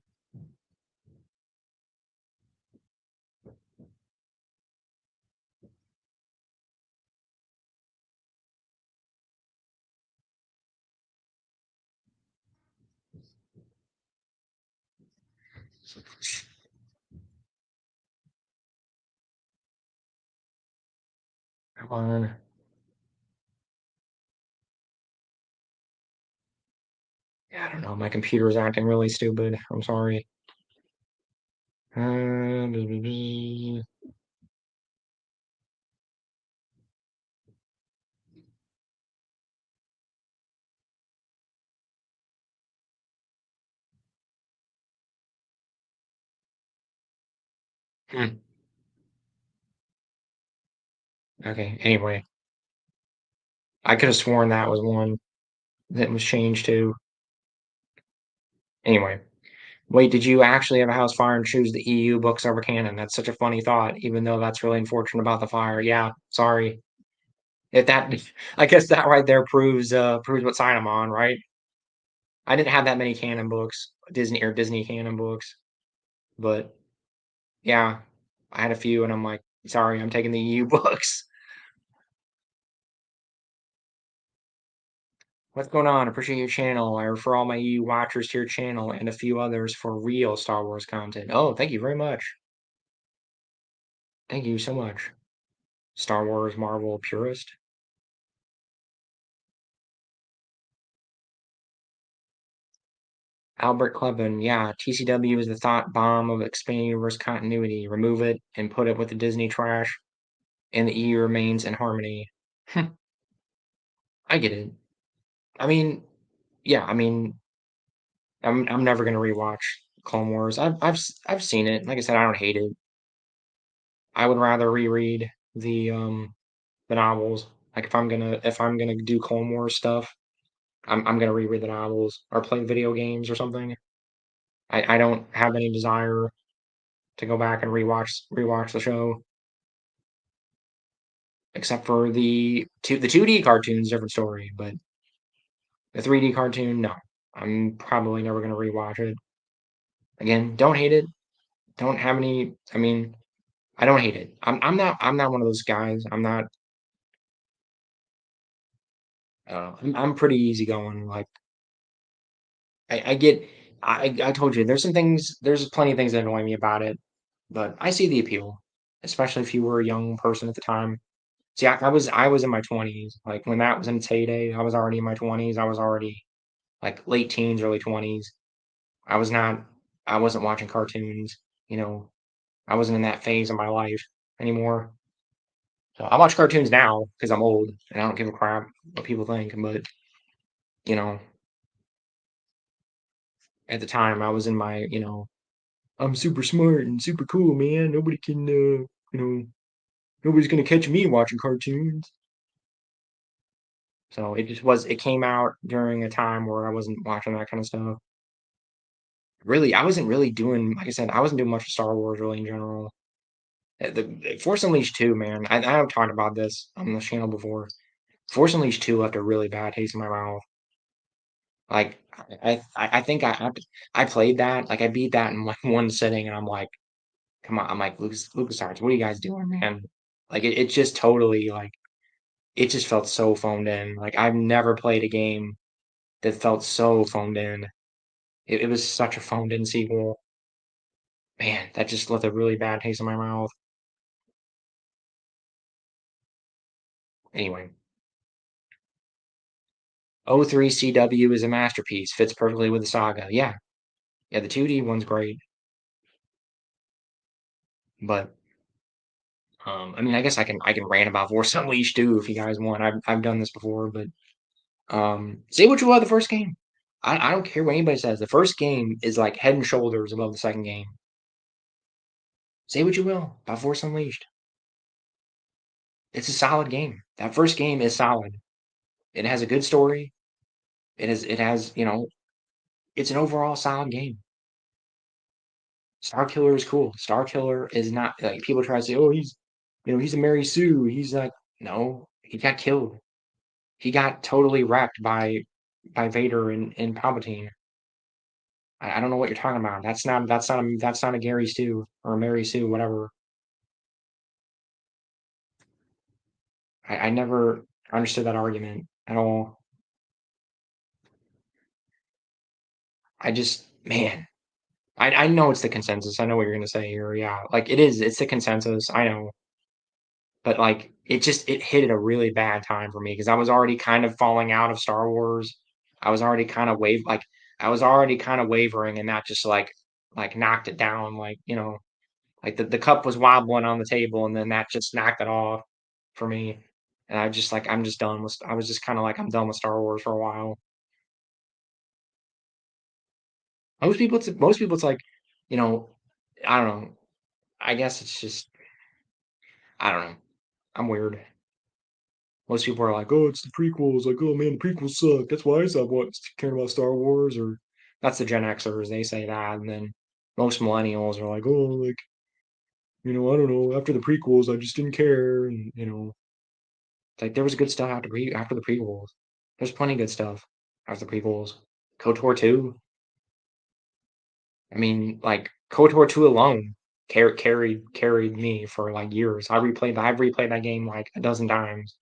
[SPEAKER 1] Come on. Yeah, I don't know. My computer is acting really stupid. I'm sorry. Hmm. Okay, anyway. I could have sworn that was one that was changed to. Anyway. Wait, did you actually have a house fire and choose the EU books over canon? That's such a funny thought, even though that's really unfortunate about the fire. Yeah, sorry. If that, I guess that right there proves what side I'm on, right? I didn't have that many canon books, Disney canon books, but yeah, I had a few, and I'm like, sorry, I'm taking the EU books. What's going on? Appreciate your channel. I refer all my EU watchers to your channel and a few others for real Star Wars content. Oh, thank you very much. Thank you so much. Star Wars Marvel purist. Albert Clevin, yeah, TCW is the thought bomb of expanding universe continuity. Remove it and put it with the Disney trash, and the EU remains in harmony. I get it. I mean, yeah, I mean, I'm never gonna rewatch Clone Wars. I've seen it. Like I said, I don't hate it. I would rather reread the novels. Like if I'm gonna do Clone Wars stuff, I'm gonna reread the novels or play video games or something. I don't have any desire to go back and rewatch the show. Except for the 2D cartoons, different story, but the 3D cartoon, no. I'm probably never gonna rewatch it. Again, don't hate it. Don't have any. I mean, I don't hate it. I'm not one of those guys. I'm not. I'm pretty easygoing. Like I get. I told you there's some things. There's plenty of things that annoy me about it, but I see the appeal, especially if you were a young person at the time. See, I was in my 20s. Like when that was in its heyday, I was already in my 20s. I was already like late teens, early 20s. I was not. I wasn't watching cartoons. You know, I wasn't in that phase of my life anymore. So I watch cartoons now because I'm old and I don't give a crap what people think. But you know, at the time, I was in my I'm super smart and super cool, man. Nobody can nobody's gonna catch me watching cartoons. So it just was. It came out during a time where I wasn't watching that kind of stuff. Really, I wasn't really doing. Like I said, I wasn't doing much of Star Wars really in general. The Force Unleashed 2, man. I have talked about this on the channel before. Force Unleashed 2 left a really bad taste in my mouth. Like I think I played that, like I beat that in like one sitting, and I'm like, come on, I'm like LucasArts, what are you guys doing, man? Like it just totally like it just felt so phoned in. Like I've never played a game that felt so phoned in. It was such a phoned in sequel. Man, that just left a really bad taste in my mouth. Anyway, O3 CW is a masterpiece, fits perfectly with the saga. Yeah, yeah, the 2D one's great, but I mean, I guess I can rant about Force Unleashed too if you guys want. I've done this before, but say what you will of the first game. I don't care what anybody says. The first game is like head and shoulders above the second game. Say what you will about Force Unleashed. It's a solid game. That first game is solid. It has a good story. It has it's an overall solid game. Star Killer is cool. Star Killer is not like people try to say, oh, he's a Mary Sue. He's like, no, he got killed. He got totally wrecked by Vader and Palpatine. I don't know what you're talking about. That's not a Gary Sue or a Mary Sue, whatever. I never understood that argument at all. I just man, I know it's the consensus. I know what you're gonna say here. Yeah, like it is. It's the consensus. I know, but like it hit at a really bad time for me because I was already kind of falling out of Star Wars. I was already kind of I was already kind of wavering, and that just like knocked it down. Like the cup was wobbling on the table, and then that just knocked it off for me. And I'm just done with. I was just kind of like I'm done with Star Wars for a while. Most people it's like, you know, I don't know. I guess it's just I don't know. I'm weird. Most people are like, oh, it's the prequels. Like, oh man, the prequels suck. That's why I stopped caring about Star Wars. Or that's the Gen Xers. They say that, and then most millennials are like, oh, like I don't know. After the prequels, I just didn't care, and like there was good stuff after the prequels. There's plenty of good stuff after the prequels. KOTOR 2. I mean, like KOTOR 2 alone carried me for like years. I've replayed that game like a dozen times.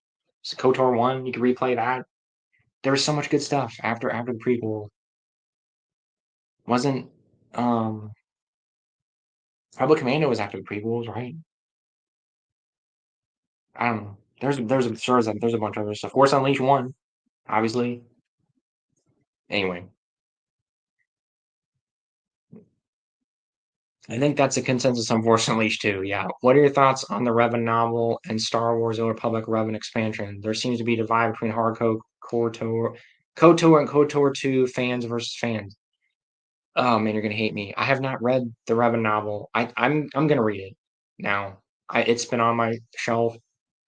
[SPEAKER 1] So KOTOR 1, you can replay that. There was so much good stuff after the prequel. Wasn't um Rebel Commando was after the prequels, right? I don't know. There's a bunch of other stuff. Force Unleashed 1, obviously. Anyway, I think that's a consensus on Force Unleashed too. Yeah. What are your thoughts on the Revan novel and Star Wars: The Old Republic Revan expansion? There seems to be a divide between hardcore KOTOR and KOTOR 2 fans versus fans. Oh man, you're gonna hate me. I have not read the Revan novel. I'm gonna read it now. It's been on my shelf.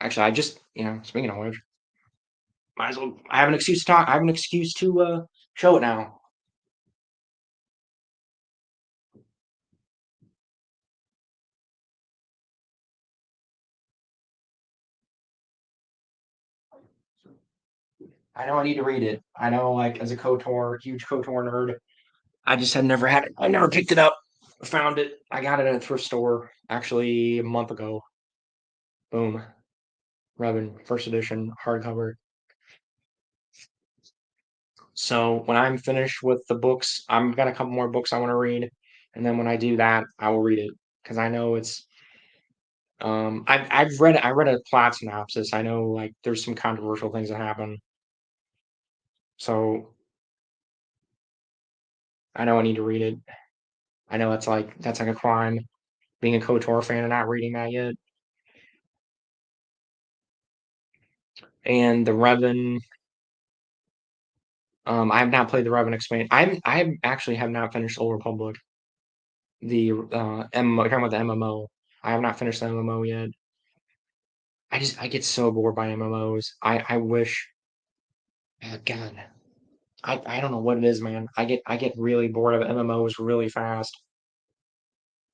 [SPEAKER 1] Actually, I just speaking of which, might as well. I have an excuse to talk. I have an excuse to show it now. I know I need to read it. I know, like, as a KOTOR, huge KOTOR nerd, I just had never had it. I never picked it up. Found it. I got it at a thrift store actually a month ago. Boom. Revan, first edition, hardcover. So when I'm finished with the books, I've got a couple more books I want to read, and then when I do that, I will read it because I know it's. I read a plot synopsis. I know like there's some controversial things that happen, so I know I need to read it. I know that's like a crime being a KOTOR fan and not reading that yet. And the Revan, I have not played the Revan expansion. I actually have not finished Old Republic. The MMO, talking about the MMO. I have not finished the MMO yet. I get so bored by MMOs. I wish, God, I don't know what it is, man. I get really bored of MMOs really fast.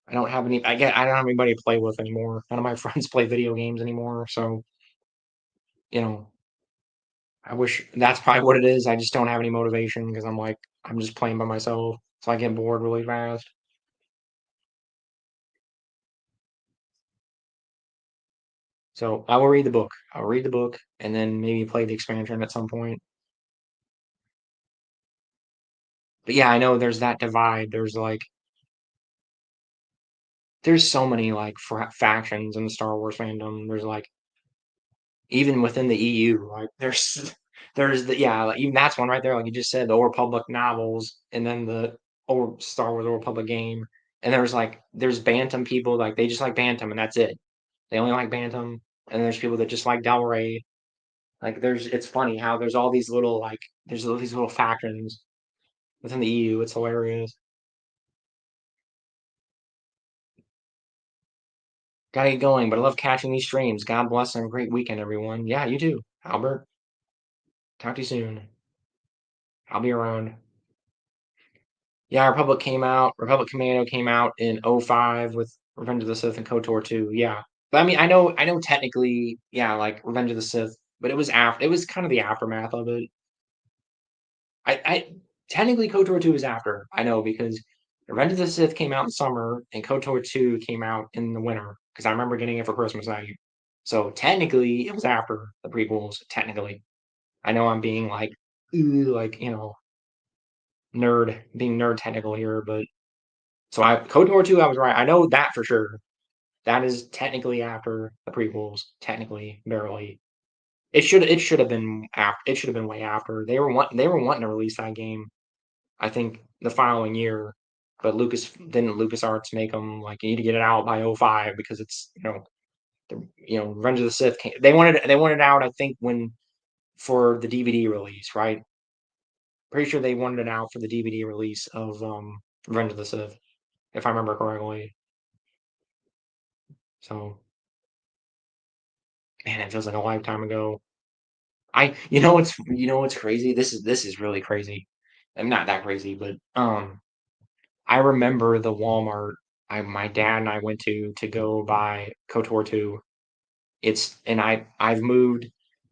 [SPEAKER 1] I don't have anybody to play with anymore. None of my friends play video games anymore. So, you know, I wish that's probably what it is. I just don't have any motivation because I'm like, I'm just playing by myself. So I get bored really fast. So I will read the book. I'll read the book and then maybe play the expansion at some point. But yeah, I know there's that divide. There's so many like factions in the Star Wars fandom. There's like even within the EU, like there's the yeah, like even that's one right there. Like you just said, the Old Republic novels, and then the old Star Wars Old Republic game. And there's Bantam people like they just like Bantam and that's it. They only like Bantam. And there's people that just like Del Rey. Like it's funny how there's all these little factions within the EU. It's hilarious. Gotta get going, but I love catching these streams. God bless and have a great weekend, everyone. Yeah, you too, Albert. Talk to you soon. I'll be around. Yeah, Republic Commando came out in '05 with Revenge of the Sith and KOTOR 2. Yeah. But I mean, I know technically, yeah, like Revenge of the Sith, but it was kind of the aftermath of it. I technically KOTOR 2 is after. I know because Revenge of the Sith came out in summer and KOTOR 2 came out in the winter because I remember getting it for Christmas night. So technically it was after the prequels, technically. I know I'm being like, "Ooh," like, being nerd technical here, but so I KOTOR 2, I was right. I know that for sure. That is technically after the prequels, technically, barely. It should have been after it should have been way after. They were wanting to release that game, I think, the following year, but LucasArts make them like you need to get it out by '05 because it's Revenge of the Sith they wanted it out I think when for the DVD release, right? Pretty sure they wanted it out for the DVD release of Revenge of the Sith, if I remember correctly. So man, it feels like a lifetime ago. You know what's crazy? This is really crazy. I'm not that crazy, but I remember the Walmart my dad and I went to go buy KOTOR 2. I've moved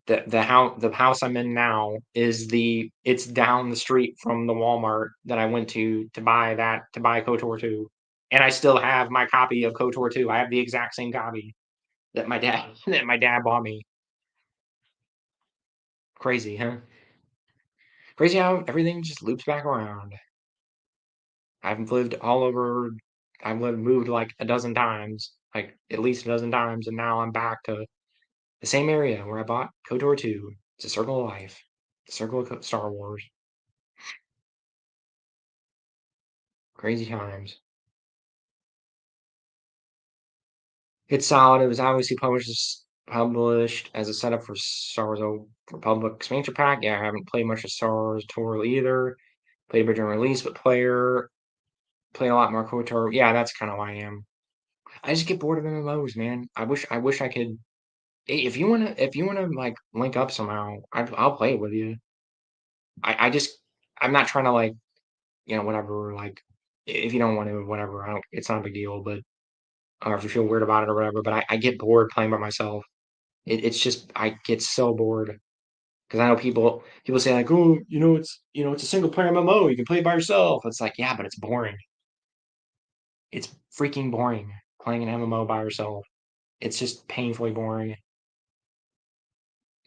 [SPEAKER 1] the house I'm in now it's down the street from the Walmart that I went to buy KOTOR 2. And I still have my copy of KOTOR 2. I have the exact same copy that my dad that my dad bought me. Crazy, huh? Crazy how everything just loops back around. I've lived all over moved like a dozen times, like at least a dozen times, and now I'm back to the same area where I bought KOTOR 2. It's a circle of life. The circle of Star Wars. Crazy times. It's solid. It was obviously published as a setup for Star Wars Old Republic expansion pack. Yeah, I haven't played much of Star Wars Tour either. Played original release, but play a lot more KOTOR. Yeah, that's kind of who I am. I just get bored of MMOs, man. I wish I could. Hey, if you wanna like link up somehow, I'll play it with you. I just I'm not trying to like whatever like if you don't want to whatever I don't it's not a big deal. But or if you feel weird about it or whatever. But I get bored playing by myself. It's just I get so bored. Because I know people say like, oh, it's a single player MMO. You can play it by yourself. It's like, yeah, but it's boring. It's freaking boring playing an MMO by yourself. It's just painfully boring.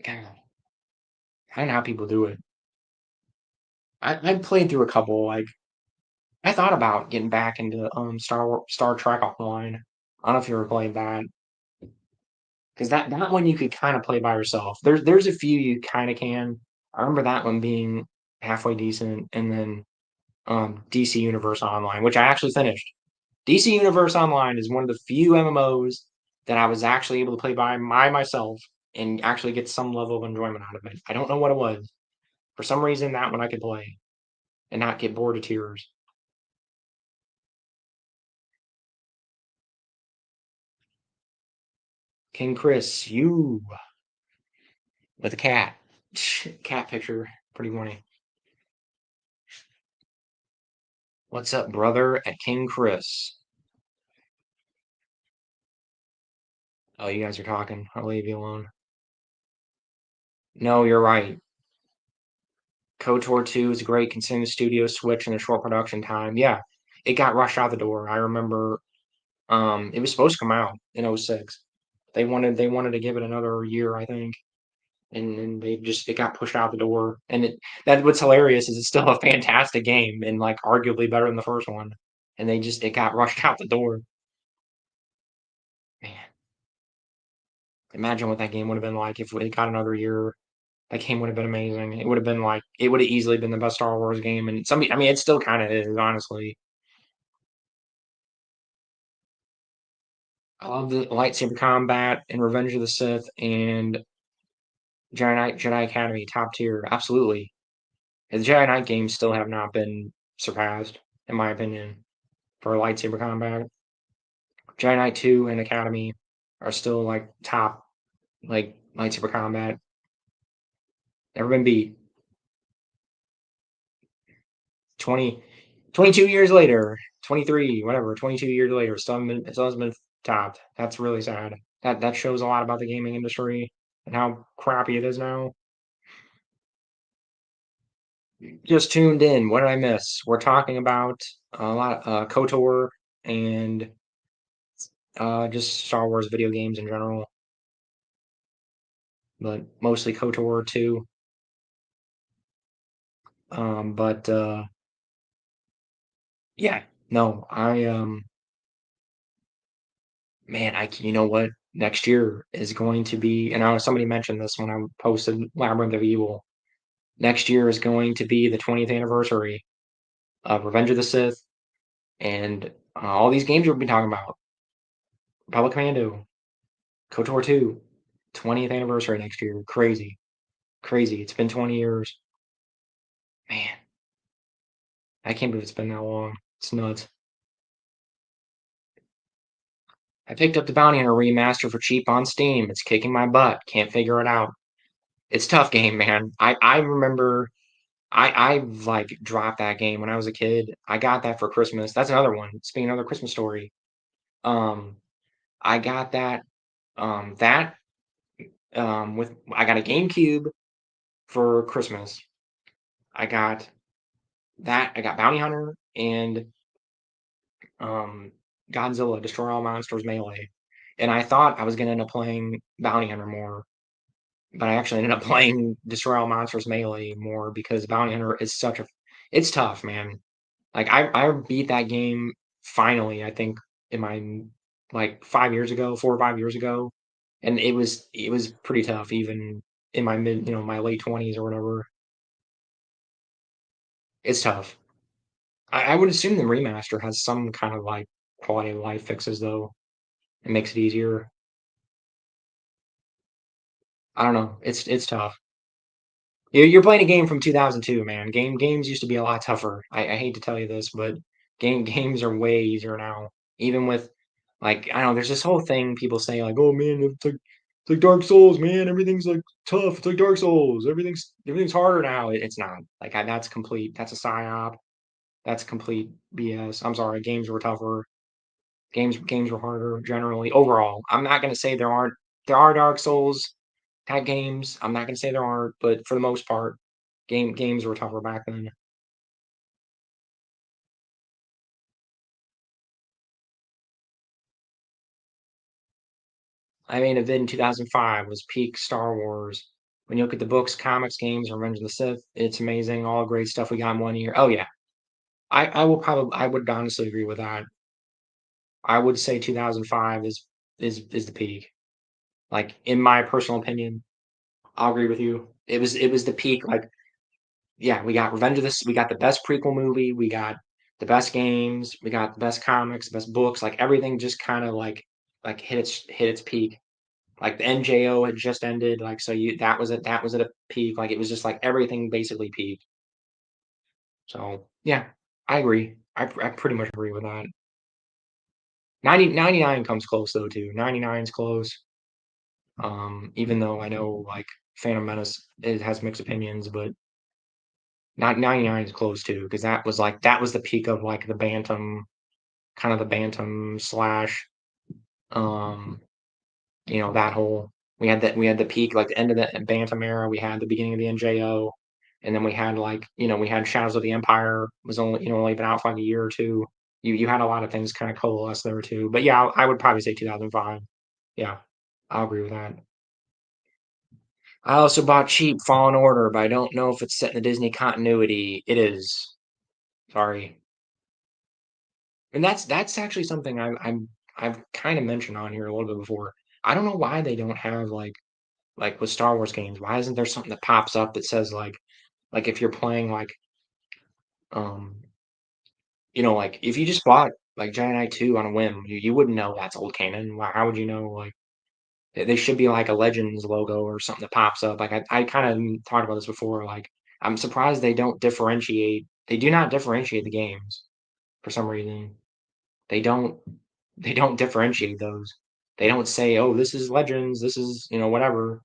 [SPEAKER 1] God, I don't know how people do it. I played through a couple. Like I thought about getting back into Star Trek Online. I don't know if you ever played that because that one you could kind of play by yourself. There's a few you kind of can. I remember that one being halfway decent, and then DC Universe Online, which I actually finished. DC Universe Online is one of the few MMOs that I was actually able to play by myself and actually get some level of enjoyment out of it. I don't know what it was. For some reason, that one I could play and not get bored of tears. King Chris, you with a cat. Cat picture. Pretty funny. What's up, brother? At King Chris. Oh, you guys are talking. I'll leave you alone. No, you're right. KOTOR 2 is great considering the studio switch and the short production time. Yeah, it got rushed out the door. I remember it was supposed to come out in '06. They wanted to give it another year, I think. And they just it got pushed out the door. And that what's hilarious is it's still a fantastic game and like arguably better than the first one. And it got rushed out the door. Man, imagine what that game would have been like if it got another year. That game would have been amazing. It would have been like it would have easily been the best Star Wars game. And I mean, it still kind of is, honestly. I love the lightsaber combat and Revenge of the Sith and Jedi Academy top tier. Absolutely, the Jedi Knight games still have not been surpassed, in my opinion, for lightsaber combat. Jedi Knight 2 and Academy are still like top like lightsaber combat. Never been beat. 20, 22 years later, 23, whatever, 22 years later, still hasn't been topped. That's really sad. That shows a lot about the gaming industry and how crappy it is now. Just tuned in. What did I miss? We're talking about a lot KOTOR and just Star Wars video games in general, but mostly KOTOR too. But yeah, no, man, you know what? Next year is going to be, and I know somebody mentioned this when I posted Labyrinth of Evil. Next year is going to be the 20th anniversary of Revenge of the Sith and all these games we've been talking about. Republic Commando, KOTOR 2, 20th anniversary next year. Crazy. Crazy. It's been 20 years. Man, I can't believe it's been that long. It's nuts. I picked up the Bounty Hunter remaster for cheap on Steam. It's kicking my butt. Can't figure it out. It's a tough game, man. I remember I like dropped that game when I was a kid. I got that for Christmas. That's another one. Speaking of another Christmas story. Um, I got that with I got a GameCube for Christmas. I got I got Bounty Hunter and um, Godzilla Destroy All Monsters Melee. And I thought I was gonna end up playing Bounty Hunter more, but I actually ended up playing Destroy All Monsters Melee more because Bounty Hunter is it's tough, man. Like I beat that game finally, I think in my like 5 years ago, 4 or 5 years ago. And it was pretty tough even in my my late 20s or whatever. It's tough. I would assume the remaster has some kind of like quality of life fixes though. It makes it easier. I don't know. It's tough. You're playing a game from 2002, man. Games used to be a lot tougher. I hate to tell you this, but games are way easier now. Even with like I don't know, there's this whole thing people say like, "Oh man, it's like Dark Souls, man. Everything's like tough. It's like Dark Souls. Everything's harder now." It's not. Like that's complete. That's a psyop. That's complete BS. I'm sorry. Games were tougher. Games were harder generally overall. I'm not gonna say there are Dark Souls had games. I'm not gonna say there aren't, but for the most part, games were tougher back then. I mean, Event in 2005 was peak Star Wars. When you look at the books, comics, games, Revenge of the Sith, it's amazing. All great stuff we got in one year. Oh yeah, I would honestly agree with that. I would say 2005 is the peak. Like in my personal opinion, I'll agree with you. It was the peak. Like yeah, we got Revenge of this. We got the best prequel movie. We got the best games. We got the best comics, the best books. Like everything just kind of like hit its peak. Like the NJO had just ended. Like so you that was at a peak. Like it was just like everything basically peaked. So yeah, I agree. I pretty much agree with that. 99 comes close though too. 99's close. Even though I know like Phantom Menace it has mixed opinions, but not 99 is close too because that was the peak of like the Bantam kind of the Bantam slash um that whole we had the peak like the end of the Bantam era. We had the beginning of the NJO, and then we had like we had Shadows of the Empire was only only been out for like a year or two. You had a lot of things kind of coalesce there too. But yeah, I would probably say 2005. Yeah, I'll agree with that. I also bought cheap Fallen Order, but I don't know if it's set in the Disney continuity. It is. Sorry. And that's actually something I've kind of mentioned on here a little bit before. I don't know why they don't have like with Star Wars games, why isn't there something that pops up that says like if you're playing um like if you just bought like Jedi Knight 2 on a whim, you wouldn't know that's old canon. How would you know like they should be like a Legends logo or something that pops up. Like I kind of talked about this before. Like I'm surprised they don't differentiate. They do not differentiate the games for some reason. They don't they don't differentiate those. They don't say, "Oh, this is Legends, this is, whatever."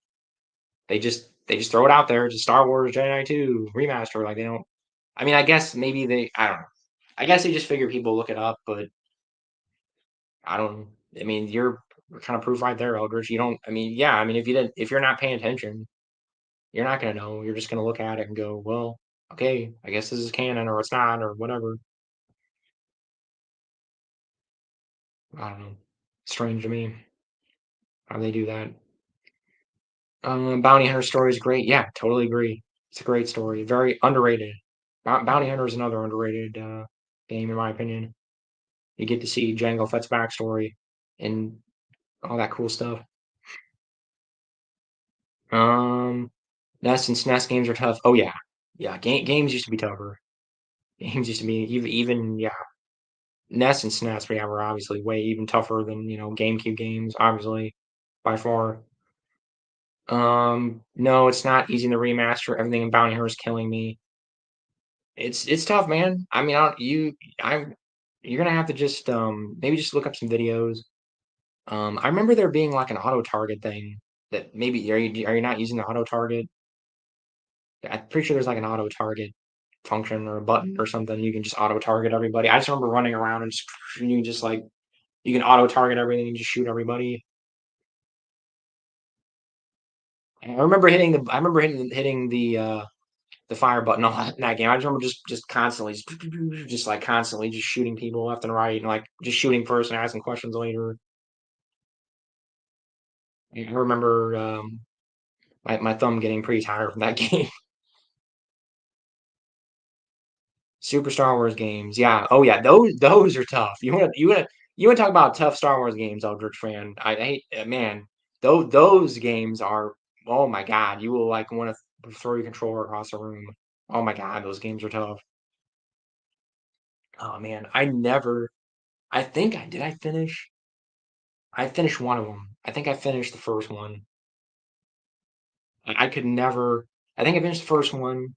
[SPEAKER 1] They just throw it out there, just Star Wars Jedi 2 remaster. Like they don't. I mean, I guess maybe I don't know. I guess they just figure people look it up, but I don't. I mean, you're kind of proof right there, Eldridge. You don't. I mean, yeah. I mean, if you're not paying attention, you're not gonna know. You're just gonna look at it and go, well, okay, I guess this is canon or it's not or whatever. I don't know. Strange to me how they do that. Bounty Hunter story is great. Yeah, totally agree. It's a great story. Very underrated. Bounty Hunter is another underrated game, in my opinion. You get to see Jango Fett's backstory and all that cool stuff. Um, NES and SNES games are tough. Oh yeah, yeah. Games used to be tougher. Games used to be even yeah. NES and SNES yeah, were obviously way even tougher than GameCube games. Obviously, by far. No, it's not easy to remaster. Everything in Bounty Hunter is killing me. It's tough, man. I mean, you're gonna have to just maybe just look up some videos. I remember there being like an auto target thing that maybe are you not using the auto target? I'm pretty sure there's like an auto target function or a button or something. You can just auto target everybody. I just remember running around and you can just like you can auto target everything and just shoot everybody. I remember hitting the fire button a lot in that game. I just remember just constantly just like constantly just shooting people left and right and like just shooting first and asking questions later. I remember my thumb getting pretty tired from that game. Super Star Wars games, yeah. Oh yeah, those are tough. You want to talk about tough Star Wars games, Eldritch fan? I hate man. Those games are oh my god. You will like want to throw your controller across the room. Oh my god, those games are tough. Oh man, I think I did. I finished one of them. I think I finished the first one. I could never. I think I finished the first one,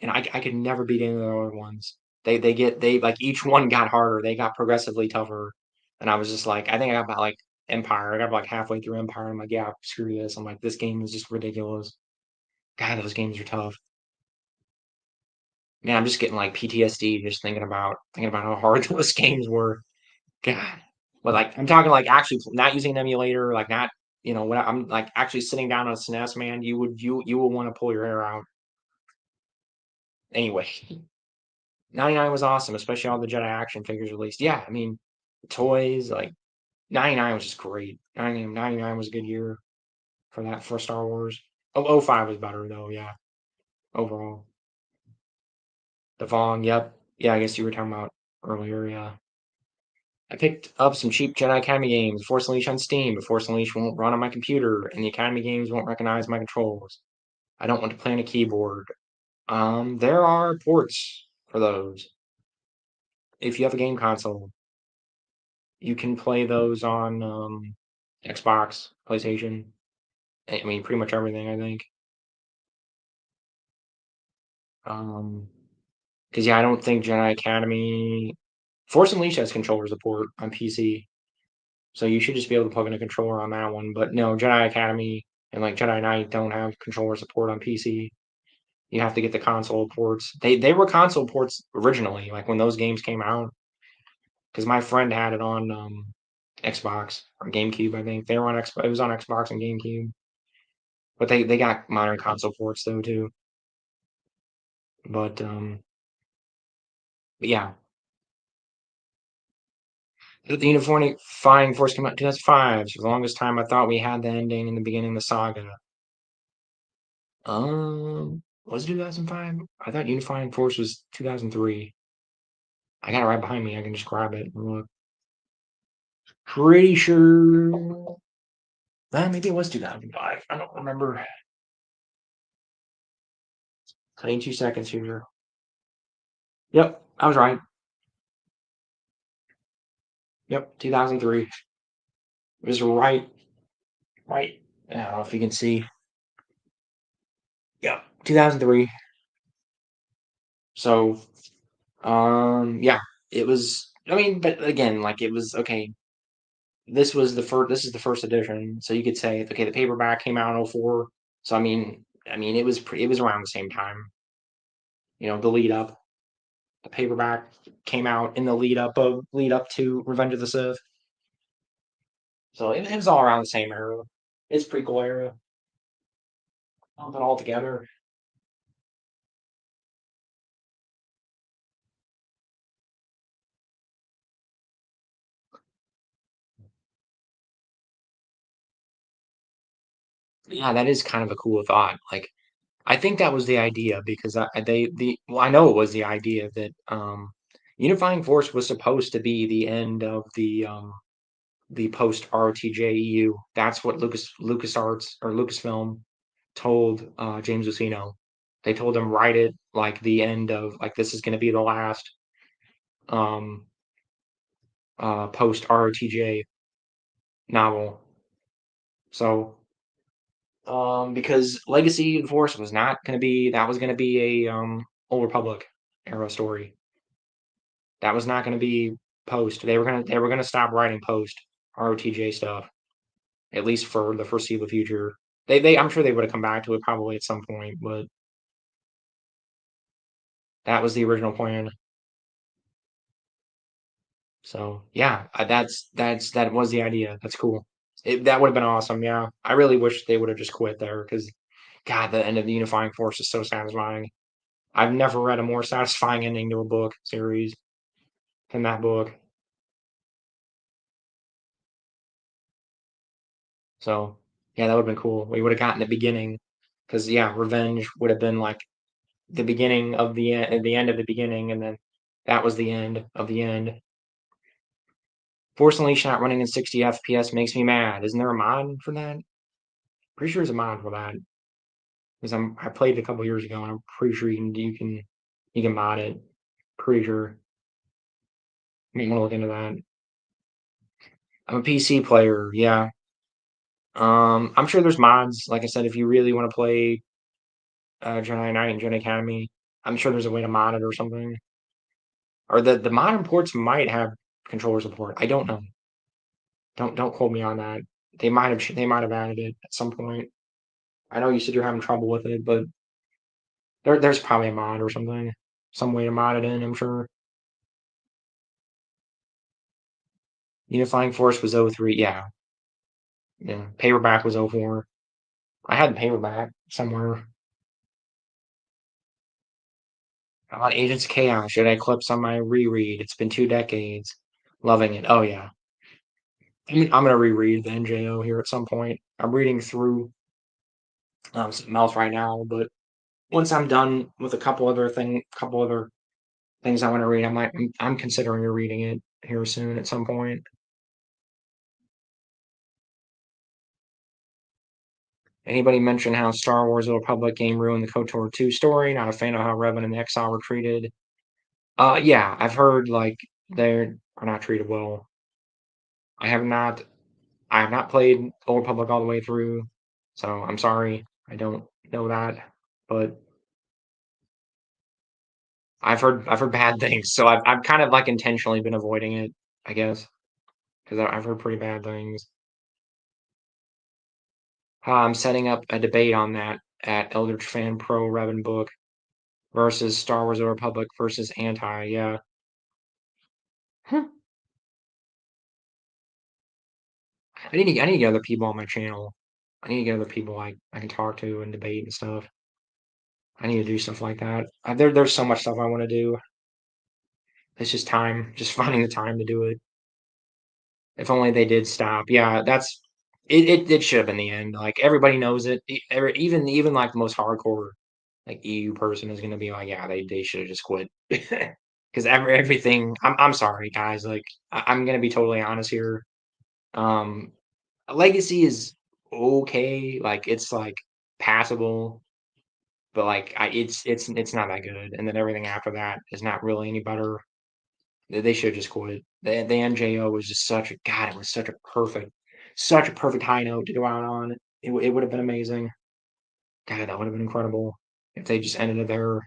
[SPEAKER 1] and I could never beat any of the other ones. They like each one got harder. They got progressively tougher, and I was just like, I think I got about like Empire. I got like halfway through Empire. I'm like, yeah, screw this. I'm like, this game is just ridiculous. God, those games are tough. Man, I'm just getting like PTSD just thinking about how hard those games were. God, but like I'm talking like actually not using an emulator, like not when I'm like actually sitting down on a SNES, man, you will want to pull your hair out. Anyway, 99 was awesome, especially all the Jedi action figures released. Yeah, I mean, toys like 99 was just great. 99 was a good year for Star Wars. Oh, 05 was better though, yeah, overall. The Vong, yep. Yeah, I guess you were talking about earlier, yeah. I picked up some cheap Jedi Academy games, Force Unleashed on Steam, but Force Unleashed won't run on my computer, and the Academy games won't recognize my controls. I don't want to play on a keyboard. There are ports for those. If you have a game console, you can play those on Xbox, PlayStation. I mean, pretty much everything, I think. Because yeah, I don't think Jedi Academy, Force Unleashed has controller support on PC, so you should just be able to plug in a controller on that one. But no, Jedi Academy and like Jedi Knight don't have controller support on PC. You have to get the console ports. They were console ports originally, like when those games came out. Because my friend had it on Xbox or GameCube, I think. They were on Xbox. It was on Xbox and GameCube, but they got modern console ports though too. But yeah, the Unifying Force came out in 2005. For the longest time, I thought we had the ending in the beginning of the saga. Was it 2005? I thought Unifying Force was 2003. I got it right behind me. I can just grab it and look. Pretty sure. Maybe it was 2005. I don't remember. 22 seconds here. Yep, I was right. Yep, 2003. It was right. Right. I don't know if you can see. Yep, 2003. So, yeah, it was. I mean, but again, like it was okay. This was the first. This is the first edition, so you could say, okay, the paperback came out in '04. So I mean, it was around the same time. The lead up. The paperback came out in the lead up to Revenge of the Sith. So it was all around the same era. It's prequel era. Lump it all together. Yeah, that is kind of a cool thought. Like, I think that was the idea because I know it was the idea that Unifying Force was supposed to be the end of the post ROTJ EU. That's what LucasArts or Lucasfilm told James Luceno. They told him write it like the end of like this is going to be the last um post ROTJ novel. So because Legacy of the Force was not going to be that was going to be a Old Republic era story. That was not going to be post. They were gonna stop writing post ROTJ stuff at least for the foreseeable future. They I'm sure they would have come back to it probably at some point, but that was the original plan. So yeah, that was the idea. That's cool. That would have been awesome. Yeah, I really wish they would have just quit there because God, the end of the Unifying Force is so satisfying. I've never read a more satisfying ending to a book series than that book. So yeah, that would have been cool. We would have gotten the beginning because yeah, Revenge would have been like the beginning of the end of the beginning, and then that was the end of the end. Force Unleashed not running in 60 FPS makes me mad. Isn't there a mod for that? Pretty sure there's a mod for that because I played it a couple years ago, and I'm pretty sure you can mod it. Pretty sure. You want to look into that. I'm a PC player. Yeah. I'm sure there's mods. Like I said, if you really want to play Jedi Knight and Jedi Academy, I'm sure there's a way to mod it or something. Or the modern ports might have controller support. I don't know. Don't quote me on that. They might have added it at some point. I know you said you're having trouble with it, but there's probably a mod or something, some way to mod it in. I'm sure. Unifying Force was '03. Yeah, Yeah, paperback was '04. I had the paperback somewhere. Agents of Chaos should I clips on my reread. It's been 2 decades. Loving it. Oh yeah. I'm gonna reread the NJO here at some point. I'm reading through something else right now, but once I'm done with couple other things I want to read, I'm considering reading it here soon at some point. Anybody mention how Star Wars: The Republic game ruined the KOTOR 2 story? Not a fan of how Revan and the Exile were treated. Yeah, I've heard like they are not treated well. I have not I have not played Old Republic all the way through, so I'm sorry. I don't know that, but I've heard bad things, so I've kind of like intentionally been avoiding it, I guess, because I've heard pretty bad things. I'm setting up a debate on that at Eldritch Fan Pro Revan book versus Star Wars: The Republic versus Anti. Yeah, huh. I need to get other people on my channel. I need to get other people I can talk to and debate and stuff. I need to do stuff like that. There's so much stuff I want to do. It's just time, just finding the time to do it. If only they did stop. Yeah, that's it. It should have been the end. Like everybody knows it. Even like the most hardcore like EU person is gonna be like, yeah, they should have just quit. Because everything. I'm sorry, guys. Like I'm gonna be totally honest here. Um, Legacy is okay. Like it's like passable, but like it's not that good. And then everything after that is not really any better. They should just quit. The NJO was just such a god. It was such a perfect high note to go out on. It would have been amazing. God, that would have been incredible if they just ended it there.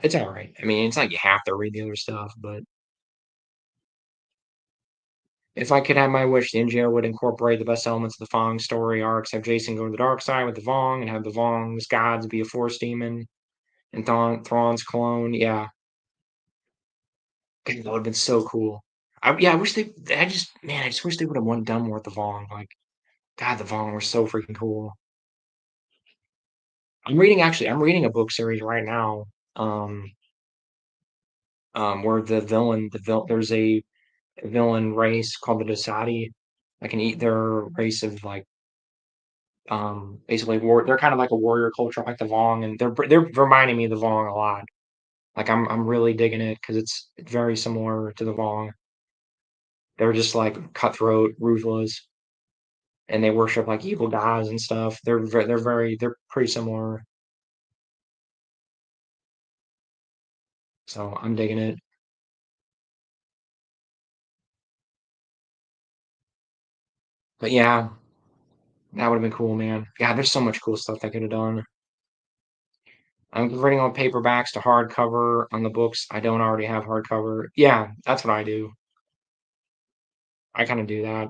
[SPEAKER 1] It's all right. I mean, it's like you have to read the other stuff, but if I could have my wish, the NGO would incorporate the best elements of the Fong story arcs, have Jason go to the dark side with the Vong, and have the Vong's gods be a force demon and Thrawn's clone. Yeah, God, that would have been so cool. Yeah, I wish they. I just wish they would have done more with the Vong. Like, God, the Vong were so freaking cool. I'm reading a book series right now. Um, where there's a villain race called the Dasadi. I can eat their race of like basically they're kind of like a warrior culture like the Vong, and they're reminding me of the Vong a lot. Like I'm really digging it because it's very similar to the Vong. They're just like cutthroat, ruthless, and they worship like evil gods and stuff. They're pretty similar. So I'm digging it. But yeah, that would have been cool, man. God, there's so much cool stuff they could have done. I'm converting all paperbacks to hardcover on the books I don't already have hardcover. Yeah, that's what I do. I kind of do that.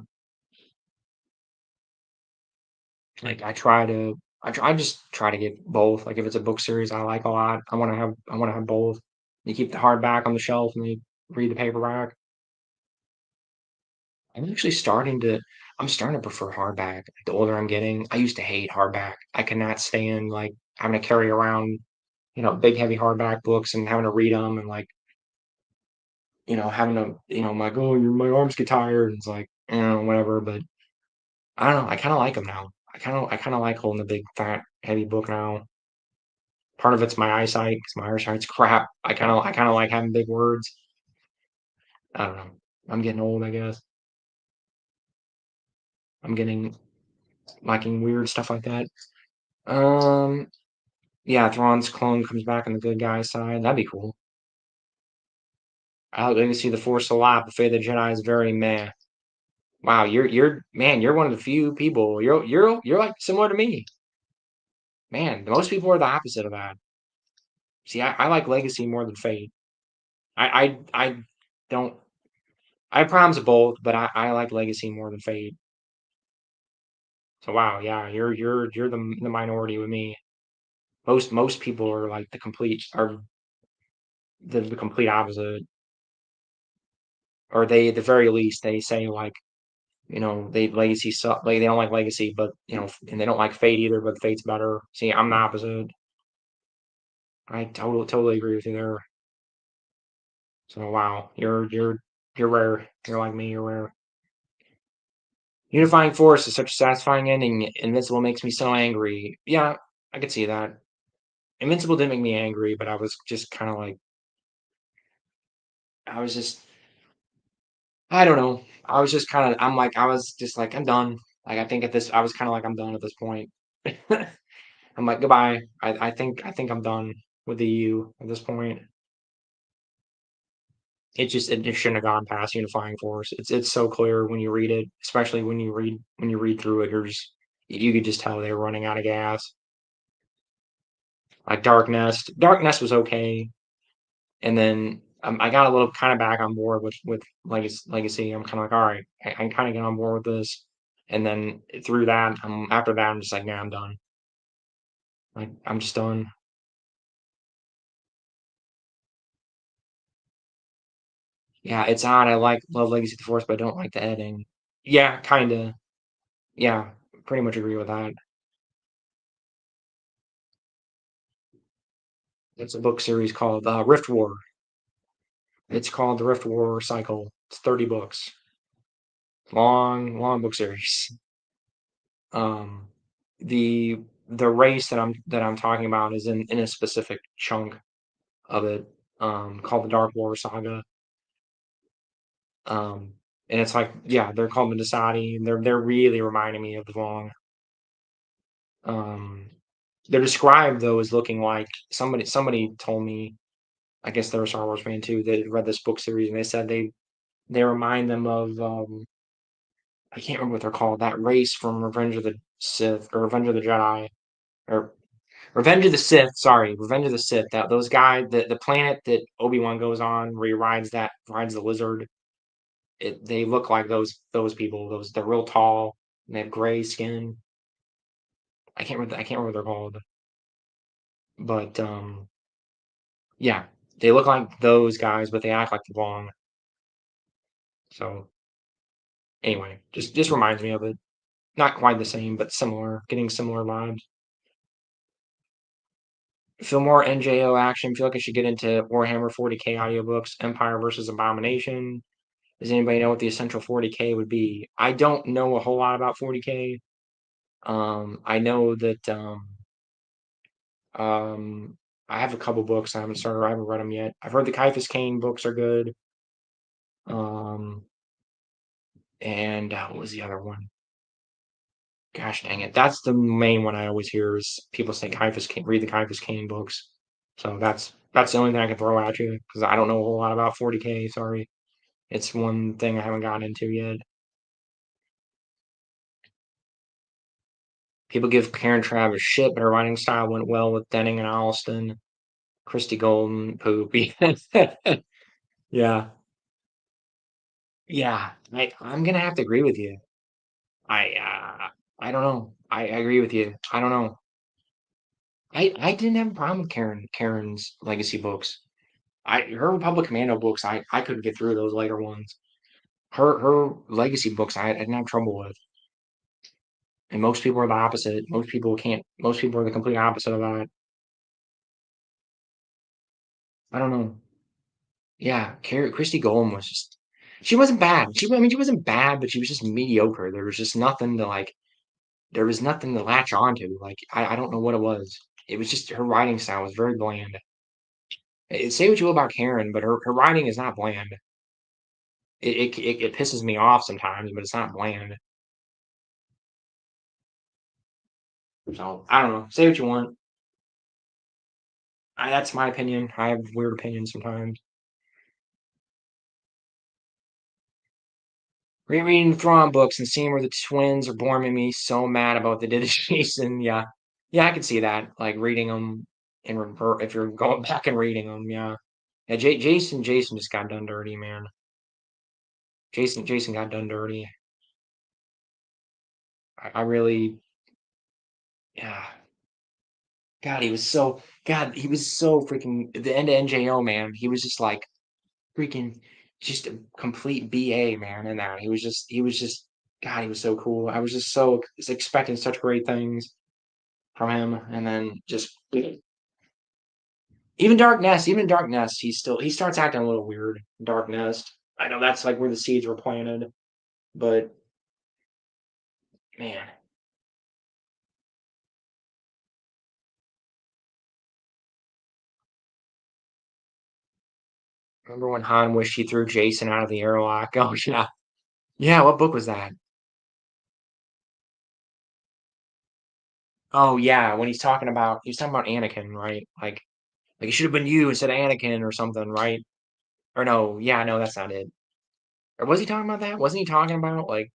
[SPEAKER 1] Like I just try to get both. Like if it's a book series I like a lot, I want to have both. You keep the hardback on the shelf and you read the paperback. I'm actually I'm starting to prefer hardback. The older I'm getting, I used to hate hardback. I could not stand like having to carry around, big heavy hardback books and having to read them and like, having to, I'm like, oh, my arms get tired. And it's like, whatever. But I don't know. I kind of like them now. I kind of like holding the big fat heavy book now. Part of it's my eyesight because my eyesight's crap. I kind of like having big words. I don't know. I'm getting old, I guess. I'm getting liking weird stuff like that. Um, yeah, Thrawn's clone comes back on the good guy side. That'd be cool. I would like to see the Force a lot, but Fate of the Jedi is very meh. Wow, you're man, you're one of the few people. You're like similar to me. Man, most people are the opposite of that. See, I like Legacy more than Fate. I don't I have problems with both, but I like Legacy more than Fate. So wow, yeah, you're the minority with me. Most people are like are the complete opposite, or they at the very least they say like They Legacy suck. Like they don't like Legacy, but and they don't like Fate either. But Fate's better. See, I'm the opposite. I totally agree with you there. So wow, you're rare. You're like me. You're rare. Unifying Force is such a satisfying ending. Invincible makes me so angry. Yeah, I could see that. Invincible didn't make me angry, but I was just kind of like, I was just, I don't know. I was just kind of, I'm like, I was just like, I'm done. Like, I think at this, I was kind of like, I'm done at this point. I'm like, goodbye. I think I'm done with the U at this point. It shouldn't have gone past Unifying Force. It's so clear when you read it, especially when you read through it. You could just tell they were running out of gas. Like Dark Nest. Dark Nest was okay, and then I got a little kind of back on board with Legacy. I'm kind of like, all right, I kind of get on board with this, and then through that, after that, I'm just like, nah, I'm done. Like I'm just done. Yeah, it's odd. I love Legacy of the Force, but I don't like the editing. Yeah, kind of. Yeah, pretty much agree with that. It's a book series called Rift War. It's called the Rift War Cycle. It's 30 books. Long, long book series. Um, the the race that I'm talking about is in a specific chunk of it, called the Dark War Saga. Um, and it's like, yeah, they're called Medusati, and they're really reminding me of the Vong. Um, they're described though as looking like somebody told me, I guess they're a Star Wars fan too, they read this book series and they said they remind them of I can't remember what they're called, that race from Revenge of the Sith or Revenge of the Jedi or Revenge of the Sith, sorry, Revenge of the Sith. That those guys, the planet that Obi-Wan goes on, where he rides the lizard. They look like those people. They're real tall and they have gray skin. I can't remember what they're called, but yeah, they look like those guys, but they act like the Vong. So anyway, just reminds me of it. Not quite the same, but similar, getting similar vibes. Feel more NJO action. Feel like I should get into Warhammer 40K audiobooks, Empire versus Abomination. Does anybody know what the essential 40K would be? I don't know a whole lot about 40K. I know that um, I have a couple books I haven't started. I haven't read them yet. I've heard the Caiaphas Cain books are good. Um, and what was the other one? Gosh dang it, that's the main one I always hear is people say Caiaphas Cain, read the Caiaphas Cain books. So that's the only thing I can throw at you because I don't know a whole lot about 40K. Sorry, it's one thing I haven't gotten into yet. People give Karen Traviss shit, but her writing style went well with Denning and Alston. Christy Golden, poop. Yeah. Yeah. I'm gonna have to agree with you. I don't know. I agree with you. I don't know. I didn't have a problem with Karen's legacy books. Her Republic Commando books, I couldn't get through those later ones. Her legacy books I didn't have trouble with. And most people are the opposite. Most people are the complete opposite of that. I don't know. Yeah, Christy Golden was just she wasn't bad. I mean she wasn't bad, but she was just mediocre. There was just nothing to like there was nothing to latch onto. Like I don't know what it was. It was just her writing style was very bland. Say what you will about Karen, but her writing is not bland. It pisses me off sometimes, but it's not bland. So I don't know. Say what you want. That's my opinion. I have weird opinions sometimes. Rereading Thrawn books and seeing where the twins are born made me so mad about what they did to Jason. Yeah, yeah, I can see that. Like reading them in revert if you're going back and reading them. Yeah, yeah. Jason just got done dirty, man. Jason got done dirty. I really, yeah. God, he was so freaking the end of NJO, man. He was just like freaking just a complete BA, man. In that he was just God, he was so cool. I was just so expecting such great things from him, and then just even Dark Nest, he starts acting a little weird. Dark Nest. I know that's like where the seeds were planted, but man, remember when Han wished he threw Jason out of the airlock? Oh yeah, yeah. What book was that? Oh yeah, when he's talking about Anakin, right? Like it should have been you instead of Anakin or something, right? Or no, yeah, no, that's not it. Or was he talking about that? Wasn't he talking about like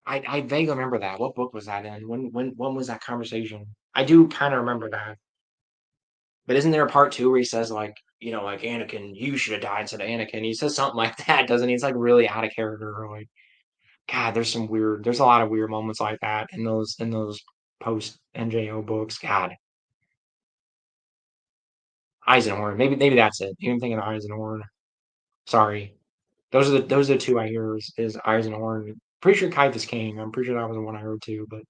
[SPEAKER 1] I vaguely remember that. What book was that in? When was that conversation? I do kind of remember that. But isn't there a part two where he says like, like Anakin, you should have died instead of Anakin? He says something like that, doesn't he? It's like really out of character. Like, God, there's a lot of weird moments like that in those post NJO books. God, Eisenhorn. Maybe that's it. You're thinking of Eisenhorn. Sorry. Those are the two I hear is Eisenhorn. Pretty sure Caiaphas King. I'm pretty sure that was the one I heard too, but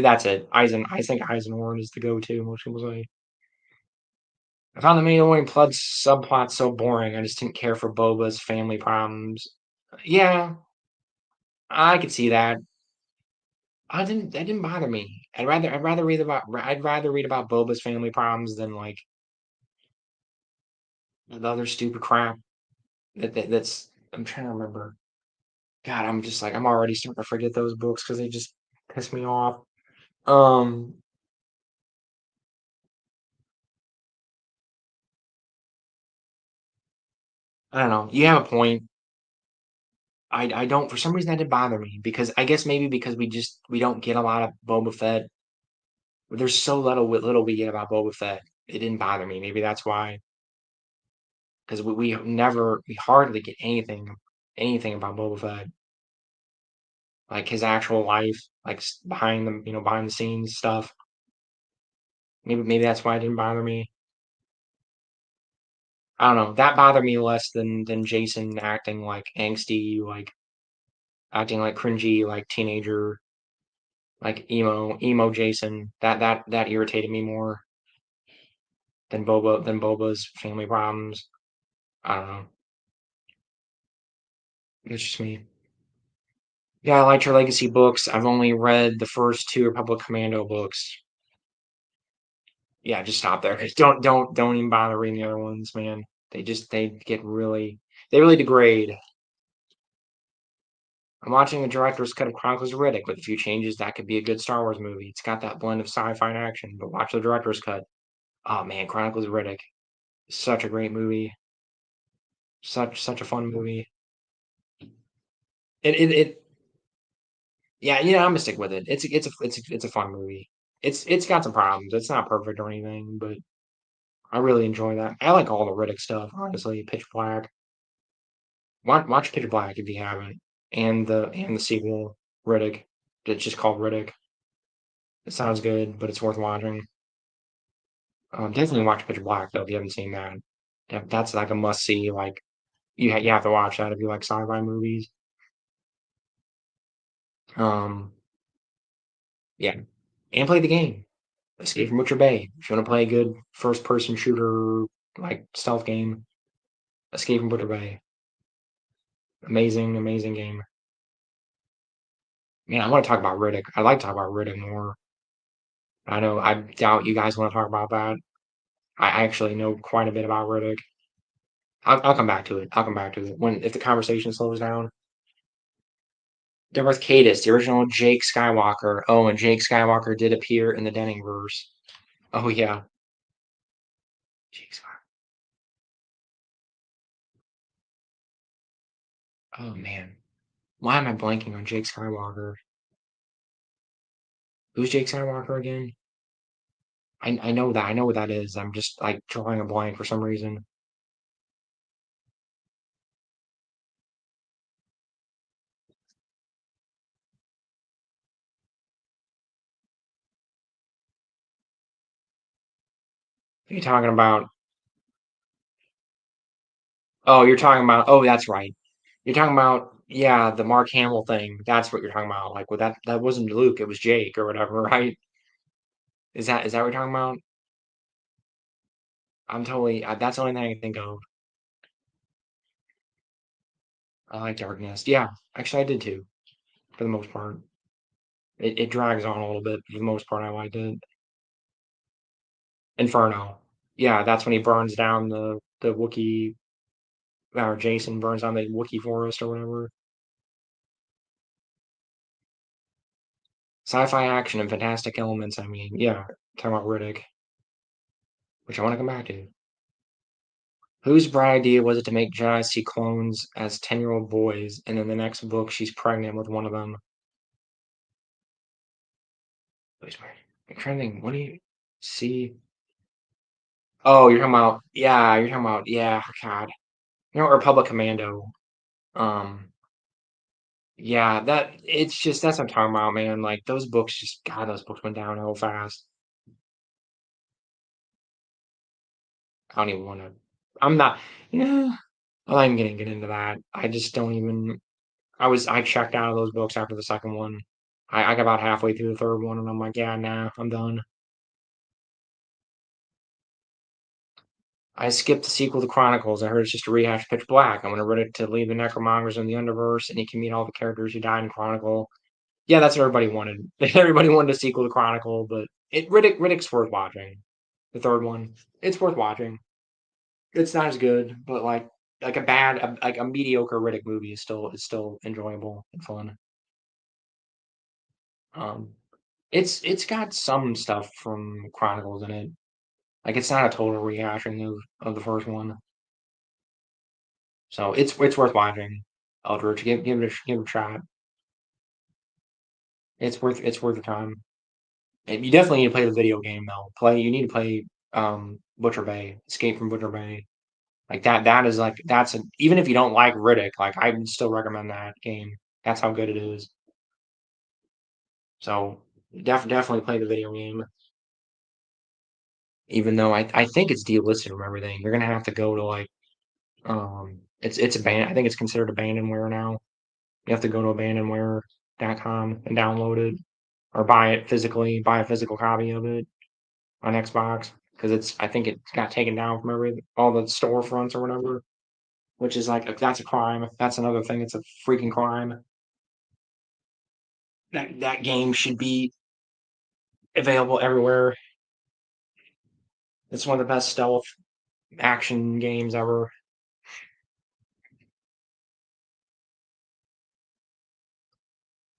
[SPEAKER 1] that's it. I think Eisenhorn is the go-to. Most people say. I found the Mandalorian plot subplot so boring. I just didn't care for Boba's family problems. Yeah, I could see that. That didn't bother me. I'd rather read about Boba's family problems than like the other stupid crap that's. I'm trying to remember. God, I'm just like I'm already starting to forget those books because they just piss me off. Um, I don't know. You have a point. I don't for some reason that didn't bother me because I guess maybe because we don't get a lot of Boba Fett. There's so little we get about Boba Fett. It didn't bother me. Maybe that's why because we hardly get anything about Boba Fett, like his actual life, like behind the scenes stuff. Maybe that's why it didn't bother me. I don't know. That bothered me less than Jason acting like angsty, like acting like cringy, like teenager, like emo Jason. That irritated me more than Boba's family problems. I don't know. It's just me. Yeah, I liked your Legacy books. I've only read the first two Republic Commando books. Yeah, just stop there. Don't even bother reading the other ones, man. They really degrade. I'm watching the director's cut of Chronicles of Riddick with a few changes. That could be a good Star Wars movie. It's got that blend of sci-fi and action, but watch the director's cut. Oh man, Chronicles of Riddick. Such a great movie. Such a fun movie. It yeah, I'm gonna stick with it. It's a fun movie. It's got some problems. It's not perfect or anything, but I really enjoy that. I like all the Riddick stuff, honestly. Pitch Black. Watch Pitch Black if you haven't, and the sequel Riddick. It's just called Riddick. It sounds good, but it's worth watching. Definitely watch Pitch Black though if you haven't seen that. That's like a must see. Like you have to watch that if you like sci-fi movies. Um, yeah, and play the game. Escape from Butcher Bay. If you want to play a good first-person shooter like stealth game, Escape from Butcher Bay. Amazing, amazing game. Man, I want to talk about Riddick. I'd like to talk about Riddick more. I know I doubt you guys want to talk about that. I actually know quite a bit about Riddick. I'll come back to it. I'll come back to it when if the conversation slows down. Darth Cadus, the original Jake Skywalker. Oh, and Jake Skywalker did appear in the Denningverse. Oh yeah, Jake Skywalker. Oh man, why am I blanking on Jake Skywalker? Who's Jake Skywalker again? I know that. I know what that is. I'm just like drawing a blank for some reason. You're talking about. Oh, you're talking about. Oh, that's right. You're talking about. Yeah, the Mark Hamill thing. That's what you're talking about. Like, with that wasn't Luke, it was Jake or whatever, right? Is that what you're talking about? I'm totally. That's the only thing I can think of. I like Darkness. Yeah, actually, I did too, for the most part. It drags on a little bit. For the most part, I liked it. Inferno. Yeah, that's when he burns down the Wookiee, or Jason burns down the Wookiee forest or whatever. Sci-fi action and fantastic elements. I mean, yeah, talking about Riddick, which I want to come back to. Whose bright idea was it to make Jedi see clones as 10-year-old boys, and in the next book she's pregnant with one of them? I'm trying to think. What do you see? Oh, you're talking about, yeah, you're talking about, yeah, God. Republic Commando. Um, yeah, it's just, that's what I'm talking about, man. Like, those books just, God, those books went downhill fast. I don't even want to, I'm not, yeah, I'm not even gonna get into that. I just don't even, I checked out of those books after the second one. I got about halfway through the third one and I'm like, yeah, nah, I'm done. I skipped the sequel to Chronicles. I heard it's just a rehash of Pitch Black. I'm gonna read it to leave the Necromongers in the Underverse, and you can meet all the characters who died in Chronicle. Yeah, that's what everybody wanted. Everybody wanted a sequel to Chronicle, but Riddick's worth watching. The third one, it's worth watching. It's not as good, but like a mediocre Riddick movie is still enjoyable and fun. Um, it's got some stuff from Chronicles in it. Like, it's not a total rehashing of the first one, so it's worth watching. Eldritch, give it a shot. It's worth the time. And you definitely need to play the video game though. You need to play Butcher Bay, Escape from Butcher Bay. Like even if you don't like Riddick, like, I would still recommend that game. That's how good it is. So definitely play the video game. Even though I think it's delisted from everything. You're gonna have to go to, like, it's I think it's considered abandonware now. You have to go to abandonware.com and download it, or buy a physical copy of it on Xbox, because I think it got taken down from all the storefronts or whatever, which is like, that's a crime. That's another thing. It's a freaking crime. That game should be available everywhere. It's one of the best stealth action games ever.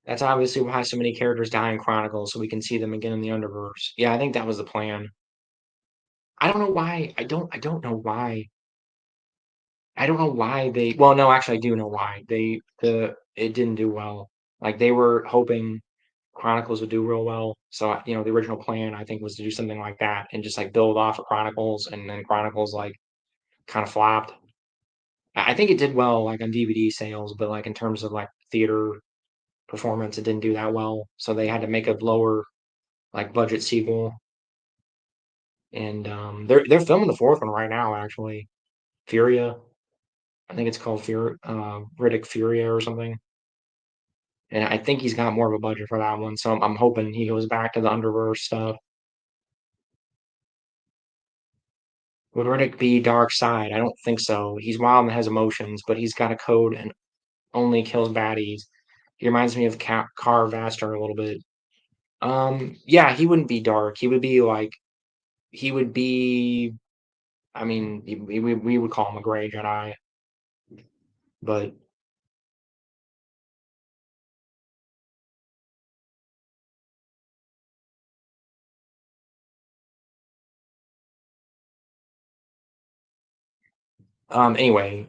[SPEAKER 1] That's obviously why so many characters die in Chronicles, so we can see them again in the Underverse. Yeah, I think that was the plan. I don't know why. I don't know why. I don't know why they. Well, no, actually, I do know why it didn't do well. Like, they were hoping Chronicles would do real well. So, the original plan, I think, was to do something like that and just, like, build off of Chronicles, and then Chronicles, like, kind of flopped. I think it did well, like, on DVD sales, but, like, in terms of, like, theater performance, it didn't do that well. So they had to make a lower, like, budget sequel. And they're filming the fourth one right now, actually. Furia. I think it's called Riddick Furia or something. And I think he's got more of a budget for that one, so I'm hoping he goes back to the Underverse stuff. Would Riddick be dark side? I don't think so. He's wild and has emotions, but he's got a code and only kills baddies. He reminds me of Car Vaster a little bit. Yeah, he wouldn't be dark. He would be. I mean, we would call him a gray Jedi, but anyway,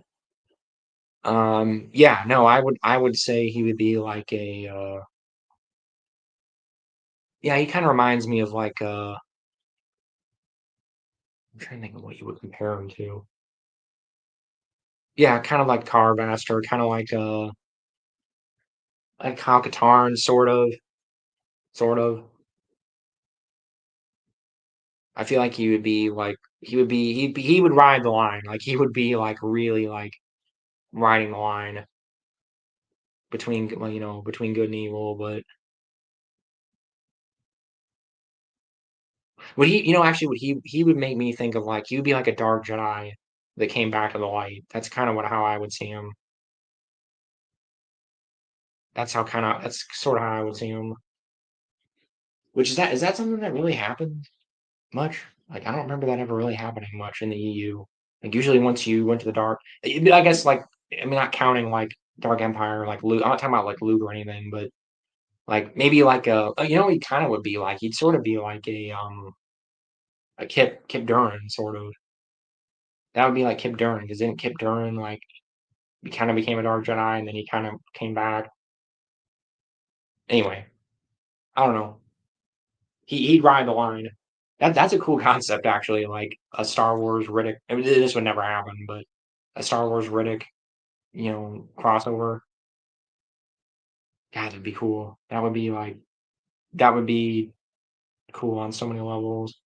[SPEAKER 1] yeah, no, I would say he would be like yeah, he kind of reminds me of, like, I'm trying to think of what you would compare him to. Yeah, kind of like Carvaster, kind of like Kyle Katarn, sort of. I feel like he would ride the line. Like, he would be, like, really, like, riding the line. between well, between good and evil. But would he, actually, would he would make me think of like he would be like a dark Jedi that came back to the light. That's kind of what how I would see him. That's sort of how I would see him. Which is that something that really happened much? Like I don't remember that ever really happening much in the EU. Like usually once you went to the dark, I guess like I mean not counting like Dark Empire, like Luke. I'm not talking about like Luke or anything, but like maybe like he kind of would be like he'd sort of be like a Kip Durran sort of. That would be like Kip Durran because then Kip Durran like he kind of became a Dark Jedi and then he kind of came back. Anyway, I don't know. He'd ride the line. That's a cool concept actually, like a Star Wars Riddick. I mean, this would never happen, but a Star Wars Riddick, crossover. God, that'd be cool. That would be cool on so many levels.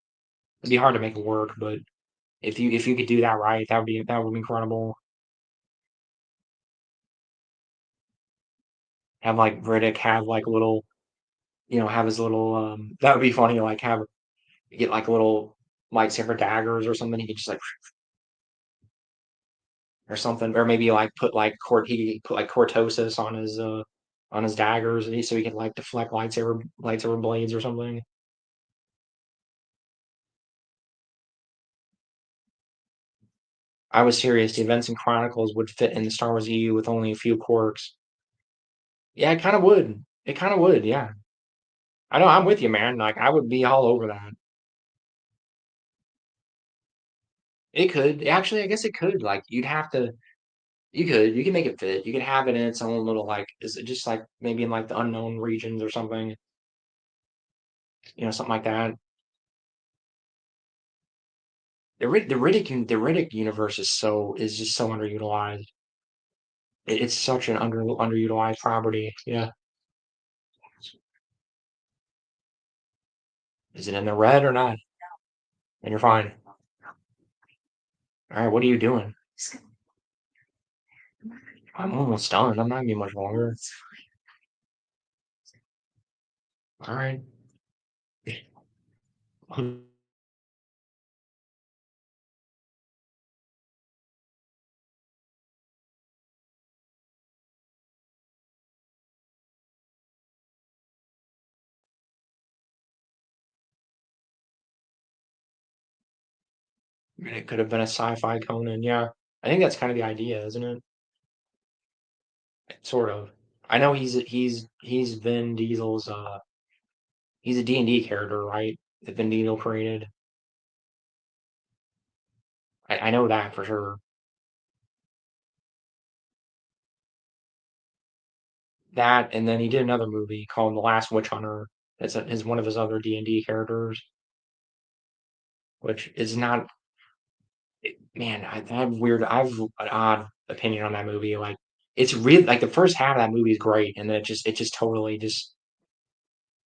[SPEAKER 1] It'd be hard to make it work, but if you could do that right, that would be incredible. Have like Riddick have like little, have his little that would be funny, like have get like little lightsaber daggers or something. He could just like or something, or maybe like put like he could put like cortosis on his daggers, and so he can like deflect lightsaber blades or something. I was serious. The events and chronicles would fit in the Star Wars EU with only a few quirks. Yeah, it kind of would. It kind of would. Yeah, I know. I'm with you, man. Like I would be all over that. It could actually. I guess it could. Like you'd have to. You can make it fit. You can have it in its own little like. Is it just like maybe in like the unknown regions or something? Something like that. The Riddick universe is just so underutilized. It's such an underutilized property. Yeah. Is it in the red or not? And you're fine. All right. What are you doing? I'm almost done. I'm not gonna be much longer. All right. It could have been a sci-fi Conan. Yeah. I think that's kind of the idea, isn't it? Sort of. I know he's Vin Diesel's he's a D&D character, right? That Vin Diesel created. I know that for sure. That and then he did another movie called The Last Witch Hunter. Is one of his other D&D characters, which is not man, I have an odd opinion on that movie. Like it's really like the first half of that movie is great, and then it just totally just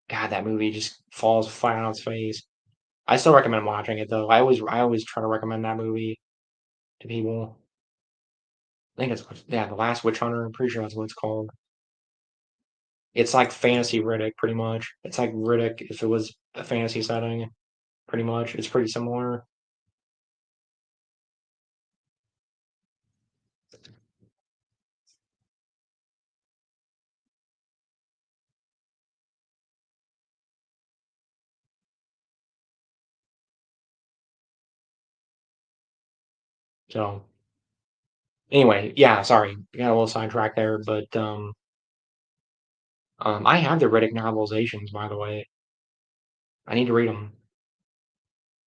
[SPEAKER 1] God, that movie just falls flat on its face. I still recommend watching it though. I always try to recommend that movie to people. I think it's yeah, The Last Witch Hunter. I'm pretty sure that's what it's called. It's like fantasy Riddick, pretty much. It's like Riddick if it was a fantasy setting, pretty much. It's pretty similar. So anyway, yeah, sorry, got a little sidetracked there, but I have the Riddick novelizations, by the way. I need to read them.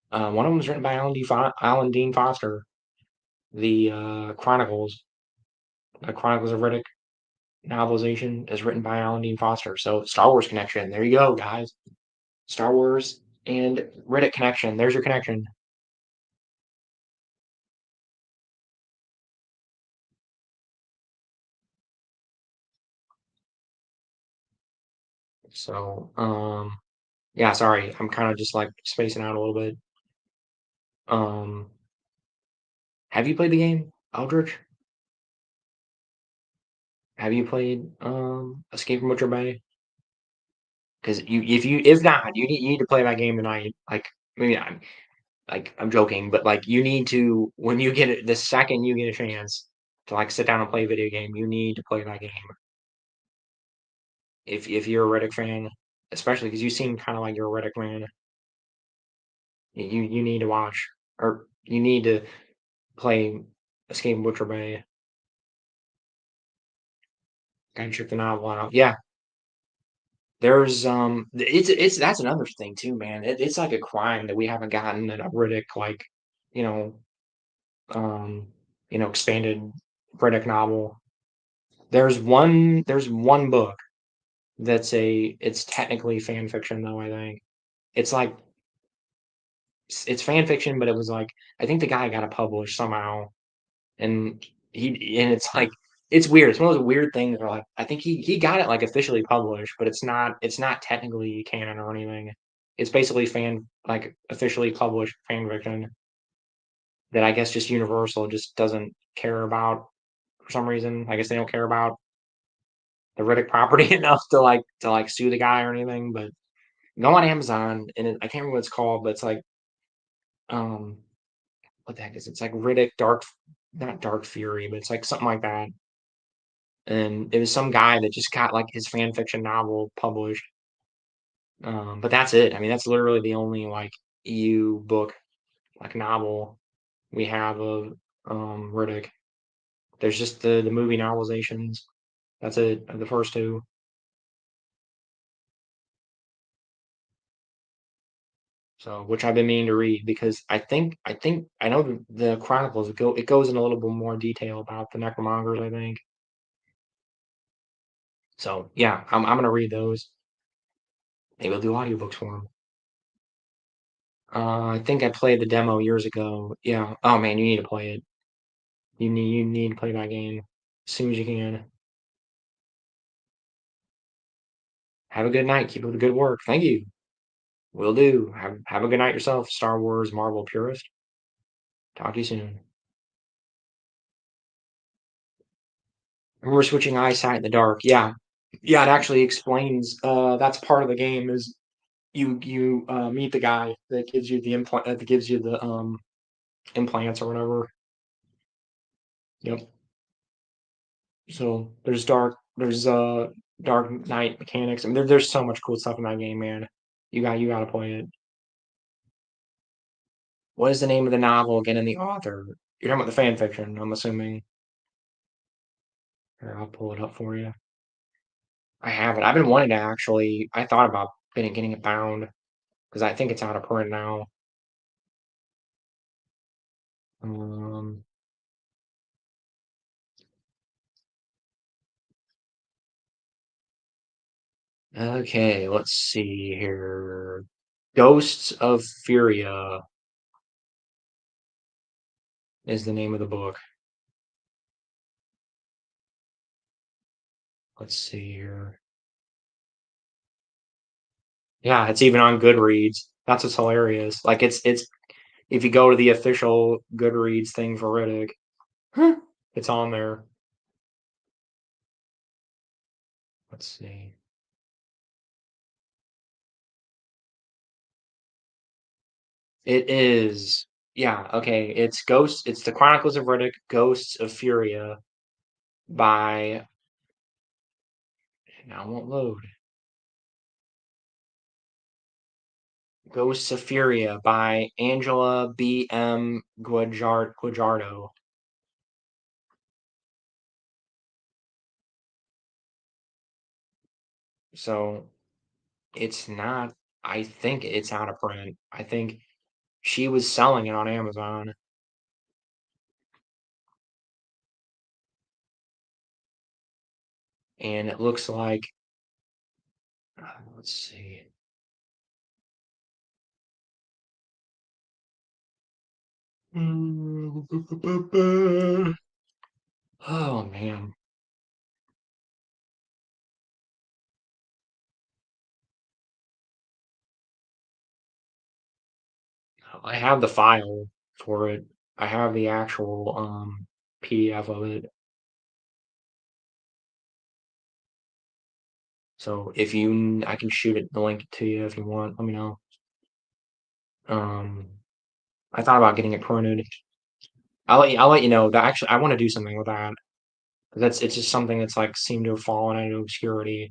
[SPEAKER 1] One of them was written by Alan Dean Foster. The Chronicles of Riddick novelization is written by Alan Dean Foster. So Star Wars connection. There you go, guys. Star Wars and Riddick connection. There's your connection. So yeah, sorry, I'm kind of just like spacing out a little bit. Um, have you played the game Eldritch? Have you played Escape from Butcher Bay? Because if not, you need to play that game tonight. Like, I mean, I'm joking, but like you need to, when you get it, the second you get a chance to like sit down and play a video game, you need to play that game. If you're a Riddick fan, especially because you seem kind of like you're a Riddick man, you need to watch, or you need to play Escape from Butcher Bay. Gotta check the novel out. Yeah, there's it's that's another thing too, man. It's like a crime that we haven't gotten a Riddick, like, you know, um expanded Riddick novel. There's one book it's technically fan fiction though, I think. It's like it's fan fiction, but it was like, I think the guy got it published somehow, and it's like, it's weird. It's one of those weird things where like I think he got it like officially published, but it's not technically canon or anything. It's basically fan like officially published fan fiction that I guess just Universal just doesn't care about for some reason. I guess they don't care about the Riddick property enough to like sue the guy or anything. But go on Amazon, and I can't remember what it's called, but it's like, um what the heck is it? It's like Riddick Dark, not Dark Fury, but it's like something like that. And it was some guy that just got like his fan fiction novel published. But that's it. I mean, that's literally the only like EU book, like novel we have of Riddick. There's just the movie novelizations. That's it, of the first two. So, which I've been meaning to read because I think I know the Chronicles it goes in a little bit more detail about the Necromongers, I think. So yeah, I'm gonna read those. Maybe I'll do audiobooks for them. I think I played the demo years ago. Yeah. Oh man, you need to play it. You need to play that game as soon as you can. Have a good night. Keep up the good work. Thank you. Will do. Have a good night yourself, Star Wars Marvel purist. Talk to you soon. Remember switching eyesight in the dark. Yeah. Yeah, it actually explains that's part of the game is you meet the guy that gives you the implant that gives you the implants or whatever. Yep. So there's Dark Knight mechanics. I mean, there's so much cool stuff in that game, man. You gotta play it. What is the name of the novel again and the author? You're talking about the fan fiction, I'm assuming. Here, I'll pull it up for you. I have it. I've been wanting to actually. I thought about getting it bound because I think it's out of print now. Um, okay, let's see here. Ghosts of Furia is the name of the book. Let's see here. Yeah, it's even on Goodreads. That's what's hilarious. Like it's if you go to the official Goodreads thing for Riddick, it's on there. Let's see. It is, yeah, okay. It's the Chronicles of Riddick, Ghosts of Furia by, now it won't load. Ghosts of Furia by Angela B.M. Guajardo. So it's not, I think it's out of print. I think she was selling it on Amazon, and it looks like, let's see. Oh man, I have the file for it. I have the actual PDF of it. So if you, I can shoot it the link to you if you want. Let me know. Um, I thought about getting it printed. I'll let you know that actually I want to do something with that. That's it's just something that's like seemed to have fallen into obscurity.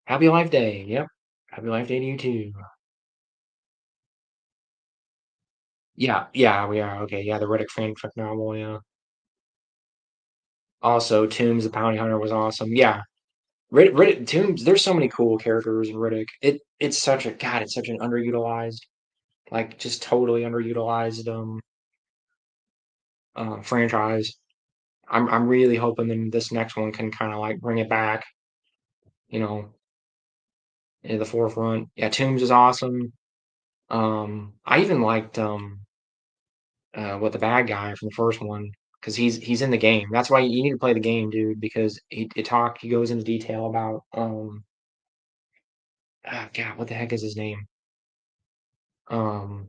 [SPEAKER 1] Happy Life Day. Yep. Happy Life Day to you too. Yeah, yeah, we are. Okay, yeah, the Riddick fanfic novel, yeah. Also, Toombs the Bounty Hunter was awesome. Yeah. Riddick Toombs, there's so many cool characters in Riddick. It's such a God, it's such an underutilized, like just totally underutilized franchise. I'm really hoping that this next one can kind of like bring it back, you know, in the forefront. Yeah, Toombs is awesome. I even liked what the bad guy from the first one because he's in the game. That's why you need to play the game, dude, because he goes into detail about God, what the heck is his name? Um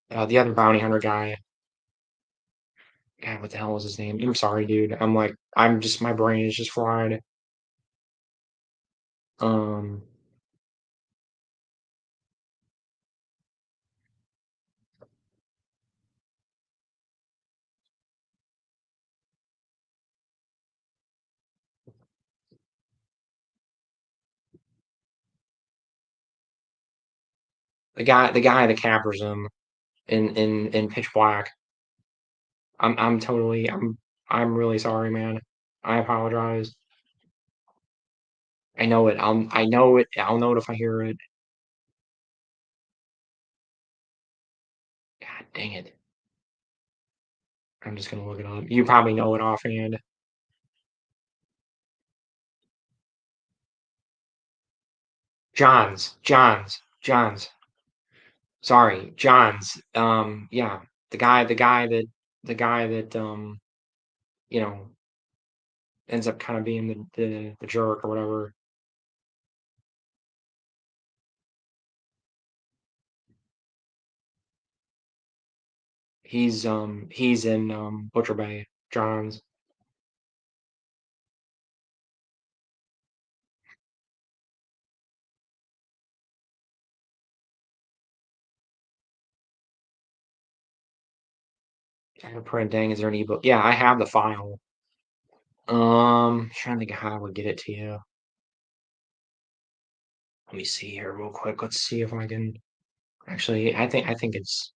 [SPEAKER 1] the other bounty hunter guy. God, what the hell was his name? I'm sorry, dude. I'm just my brain is just fried. Um the guy that captures him in Pitch Black. I'm totally I'm really sorry, man. I apologize. I know it. I know it. I'll know it if I hear it. God dang it. I'm just gonna look it up. You probably know it offhand. Johns. Sorry, Johns. Yeah, the guy that you know, ends up kind of being the jerk or whatever. He's in Butcher Bay. Johns. Print dang, is there an ebook? Yeah, I have the file. Trying to think of how I would get it to you. Let me see here real quick. Let's see if I can actually. I think it's.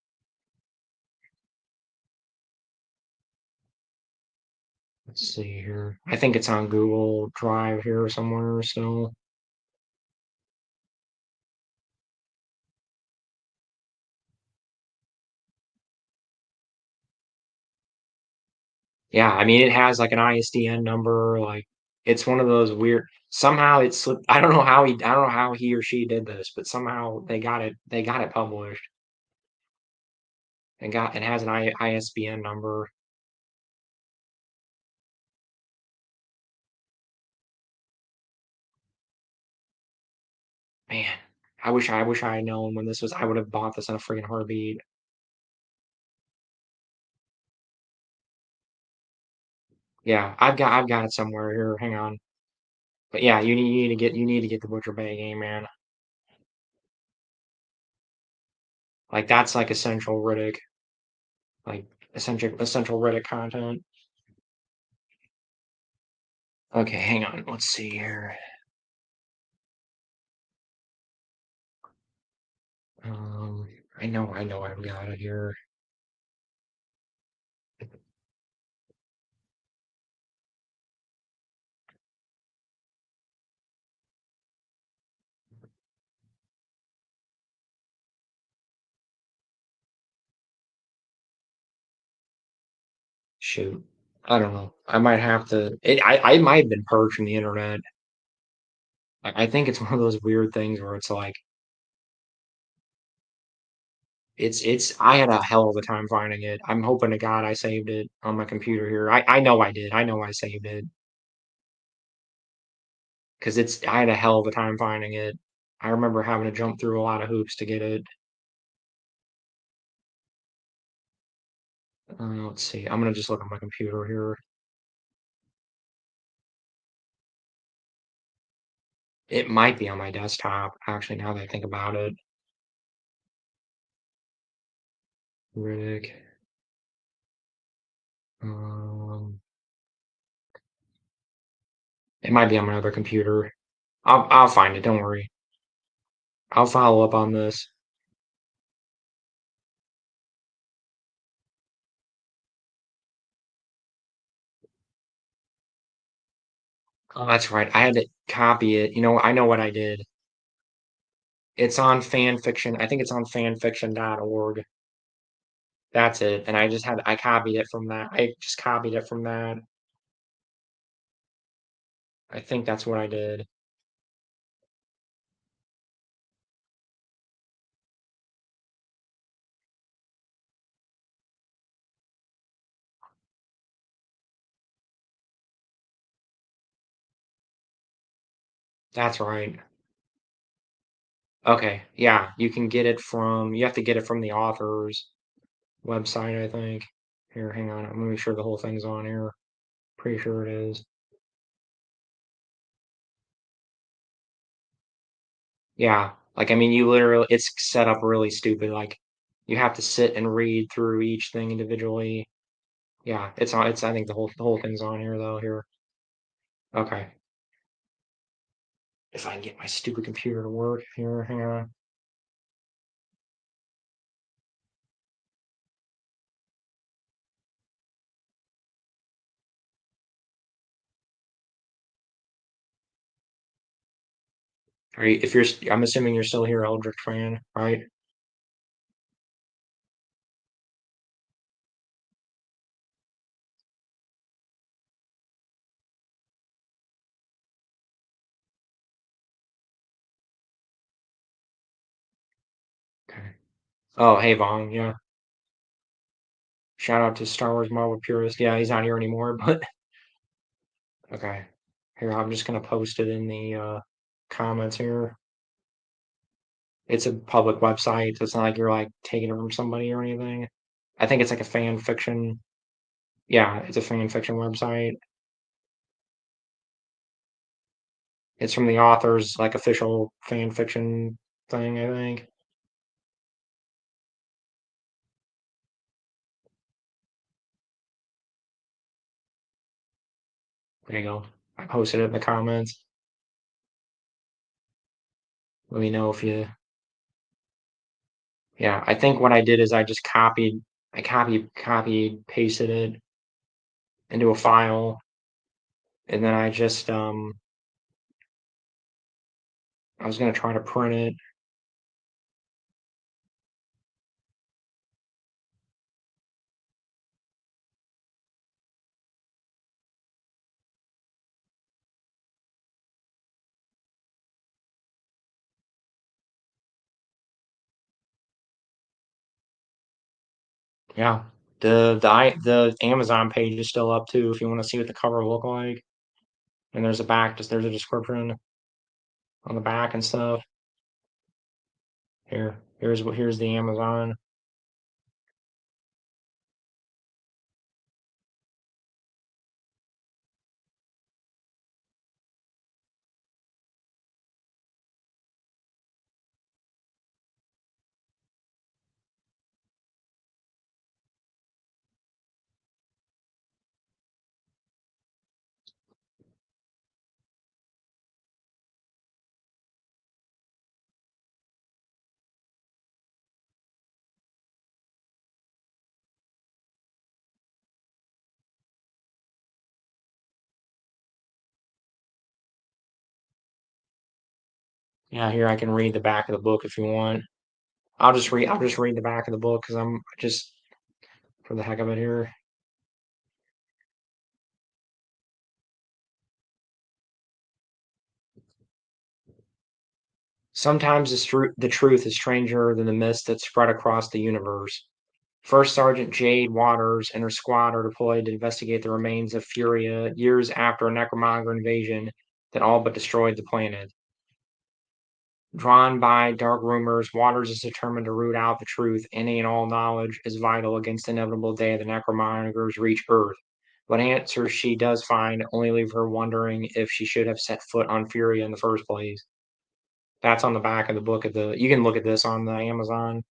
[SPEAKER 1] Let's see here. I think it's on Google Drive here somewhere. So yeah, I mean it has like an ISDN number. Like it's one of those weird. Somehow it slipped. I don't know how he or she did this, but somehow they got it published and got it has an ISBN number. Man, I wish I had known when this was. I would have bought this in a freaking heartbeat. Yeah, I've got it somewhere here. Hang on. But yeah, you need to get the Butcher Bay game, man. Like that's like essential Riddick, like essential Riddick content. Okay, hang on. Let's see here. Um, I know I've got it here. Shoot, I don't know. I might have to. I might have been purged from the internet. I think it's one of those weird things where it's like it's. I had a hell of a time finding it. I'm hoping to God I saved it on my computer here. I know I did. I know I saved it because it's. I had a hell of a time finding it. I remember having to jump through a lot of hoops to get it. Let's see. I'm gonna just look on my computer here. It might be on my desktop, actually, now that I think about it. Riddick. Um, it might be on my other computer. I'll find it, don't worry. I'll follow up on this. Oh, that's right. I had to copy it. I know what I did. It's on fanfiction. I think it's on fanfiction.org. That's it. And I copied it from that. I just copied it from that. I think that's what I did. That's right. Okay. Yeah, you have to get it from the author's website, I think. Here, hang on. I'm gonna make sure the whole thing's on here. Pretty sure it is. Yeah. Like, I mean, it's set up really stupid. Like, you have to sit and read through each thing individually. Yeah, I think the whole thing's on here though. Here. Okay. If I can get my stupid computer to work. Here, hang on. I'm assuming you're still here, Eldritch fan, right? Okay. Oh, hey Vaughn, yeah. Shout out to Star Wars Marvel purist. Yeah, he's not here anymore, but okay. Here, I'm just gonna post it in the comments here. It's a public website, so it's not like you're like taking it from somebody or anything. I think it's like a fan fiction. Yeah, it's a fan fiction website. It's from the author's like official fan fiction thing, I think. There you go. I posted it in the comments. Let me know if you Yeah, I think what I did is I copied, pasted it into a file, and then I was gonna try to print it. Yeah, the Amazon page is still up too if you want to see what the cover will look like. And there's a description on the back and stuff. Here's the Amazon. Yeah, here I can read the back of the book if you want. I'll just read the back of the book because I'm just for the heck of it here. Sometimes the truth is stranger than the mist that spread across the universe. First Sergeant Jade Waters and her squad are deployed to investigate the remains of Furia years after a Necromonger invasion that all but destroyed the planet. Drawn by dark rumors, Waters is determined to root out the truth. Any and all knowledge is vital against the inevitable day the Necromongers reach Earth. What answers she does find only leave her wondering if she should have set foot on Furia in the first place. That's on the back of the book of the you can look at this on the Amazon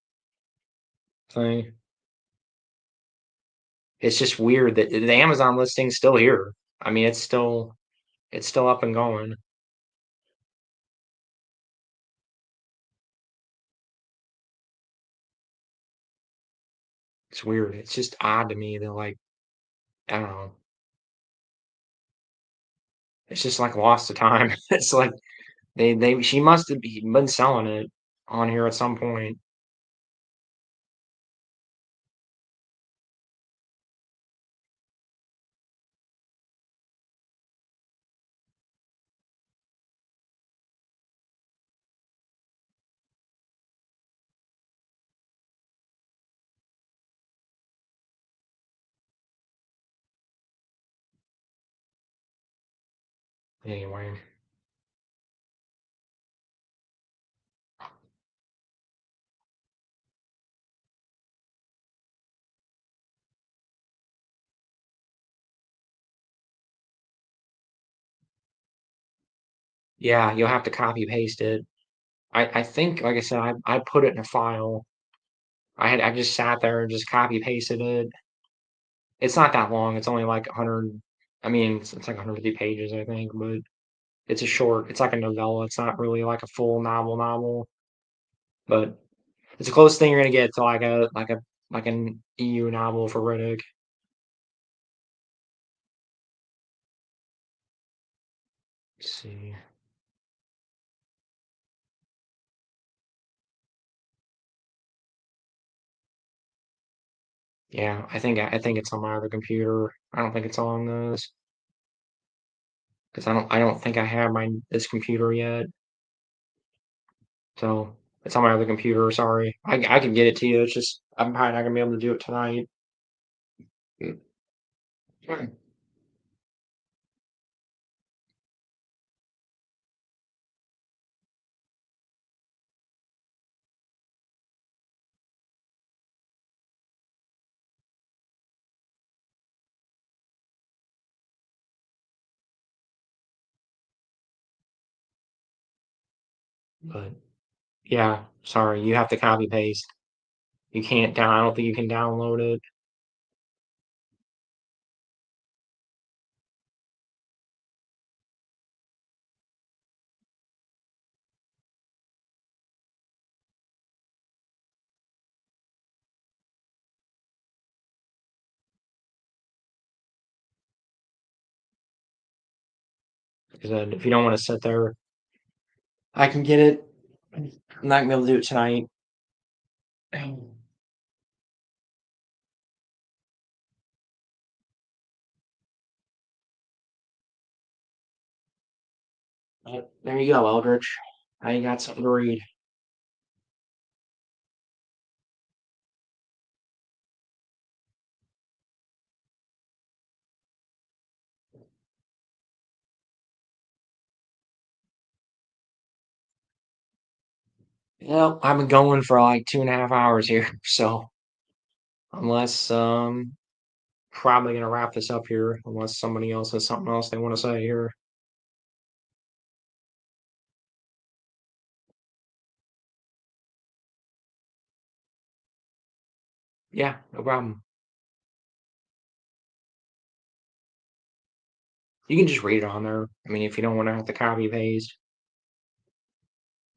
[SPEAKER 1] thing. It's just weird that the Amazon listing's still here. I mean, it's still up and going. It's weird. It's just odd to me that, like, I don't know. It's just like lost to time. It's like they she must have been selling it on here at some point. Anyway, yeah, you'll have to copy paste it. I think, like I said, I put it in a file. I just sat there and just copy pasted it. It's not that long. It's only like 100. I mean, it's like 150 pages, I think, but it's a short. It's like a novella. It's not really like a full novel, but it's the closest thing you're gonna get to like an EU novel for Riddick. Let's see. Yeah, I think it's on my other computer. I don't think it's on this because I don't think I have my this computer yet. So it's on my other computer. Sorry, I can get it to you. It's just I'm probably not gonna be able to do it tonight. But yeah, sorry, you have to copy paste. You can't down. I don't think you can download it. Because if you don't want to sit there, I can get it. I'm not gonna be able to do it tonight. There you go, Eldritch. Now you got something to read. Well, I've been going for like 2.5 hours here, so unless probably gonna wrap this up here, unless somebody else has something else they want to say here. Yeah, no problem. You can just read it on there. I mean, if you don't want to have to copy paste,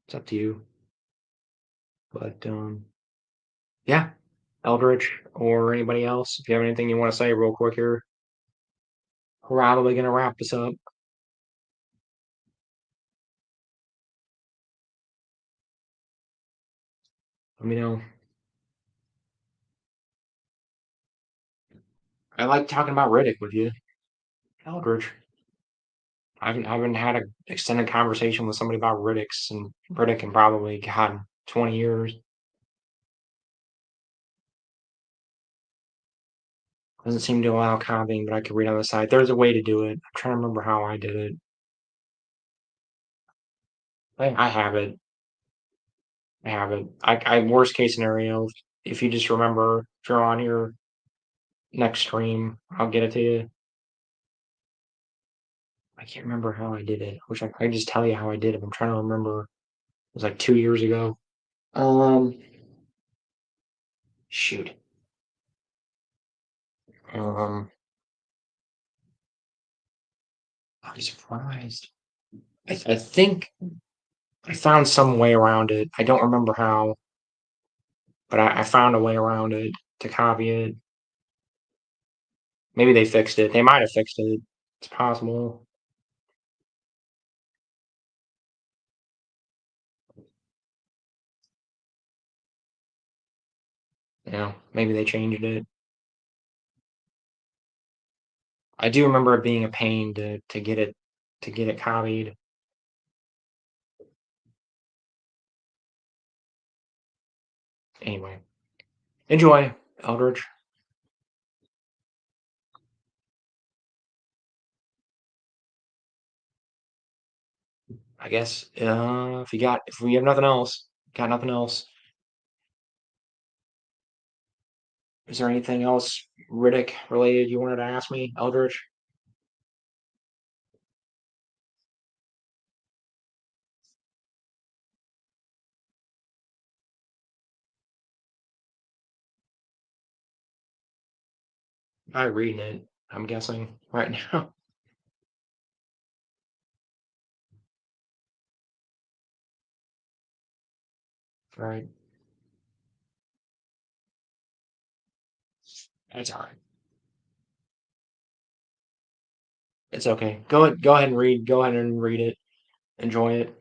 [SPEAKER 1] it's up to you. But yeah, Eldritch or anybody else, if you have anything you want to say real quick here, probably gonna wrap this up. Let me know. I like talking about Riddick with you, Eldritch. I haven't had an extended conversation with somebody about Riddick in probably God 20 years. Doesn't seem to allow copying, but I could read on the side. There's a way to do it. I'm trying to remember how I did it. I have it. I have it. I worst case scenario, if you just remember if you're on your next stream, I'll get it to you. I can't remember how I did it. I wish I could just tell you how I did it. I'm trying to remember. It was like 2 years ago. Um, shoot. Um, I'm surprised. I think I found some way around it. I don't remember how, but I found a way around it to copy it. Maybe they fixed it. They might have fixed it. It's possible. Maybe they changed it. I do remember it being a pain to get it copied. Anyway, enjoy, Eldridge. I guess if we have nothing else, got nothing else. Is there anything else Riddick related you wanted to ask me, Eldridge? I'm reading it. I'm guessing right now. Right. That's all right. It's okay. Go ahead and read. Go ahead and read it. Enjoy it.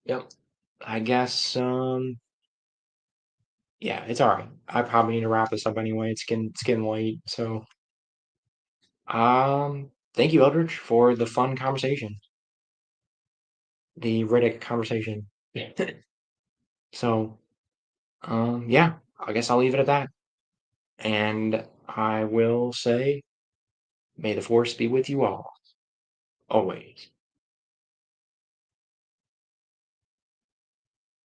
[SPEAKER 1] Yep. I guess yeah, it's all right. I probably need to wrap this up anyway. It's getting late. So thank you, Eldridge, for the fun conversation. The Riddick conversation. So yeah, I guess I'll leave it at that. And I will say, may the force be with you all, always.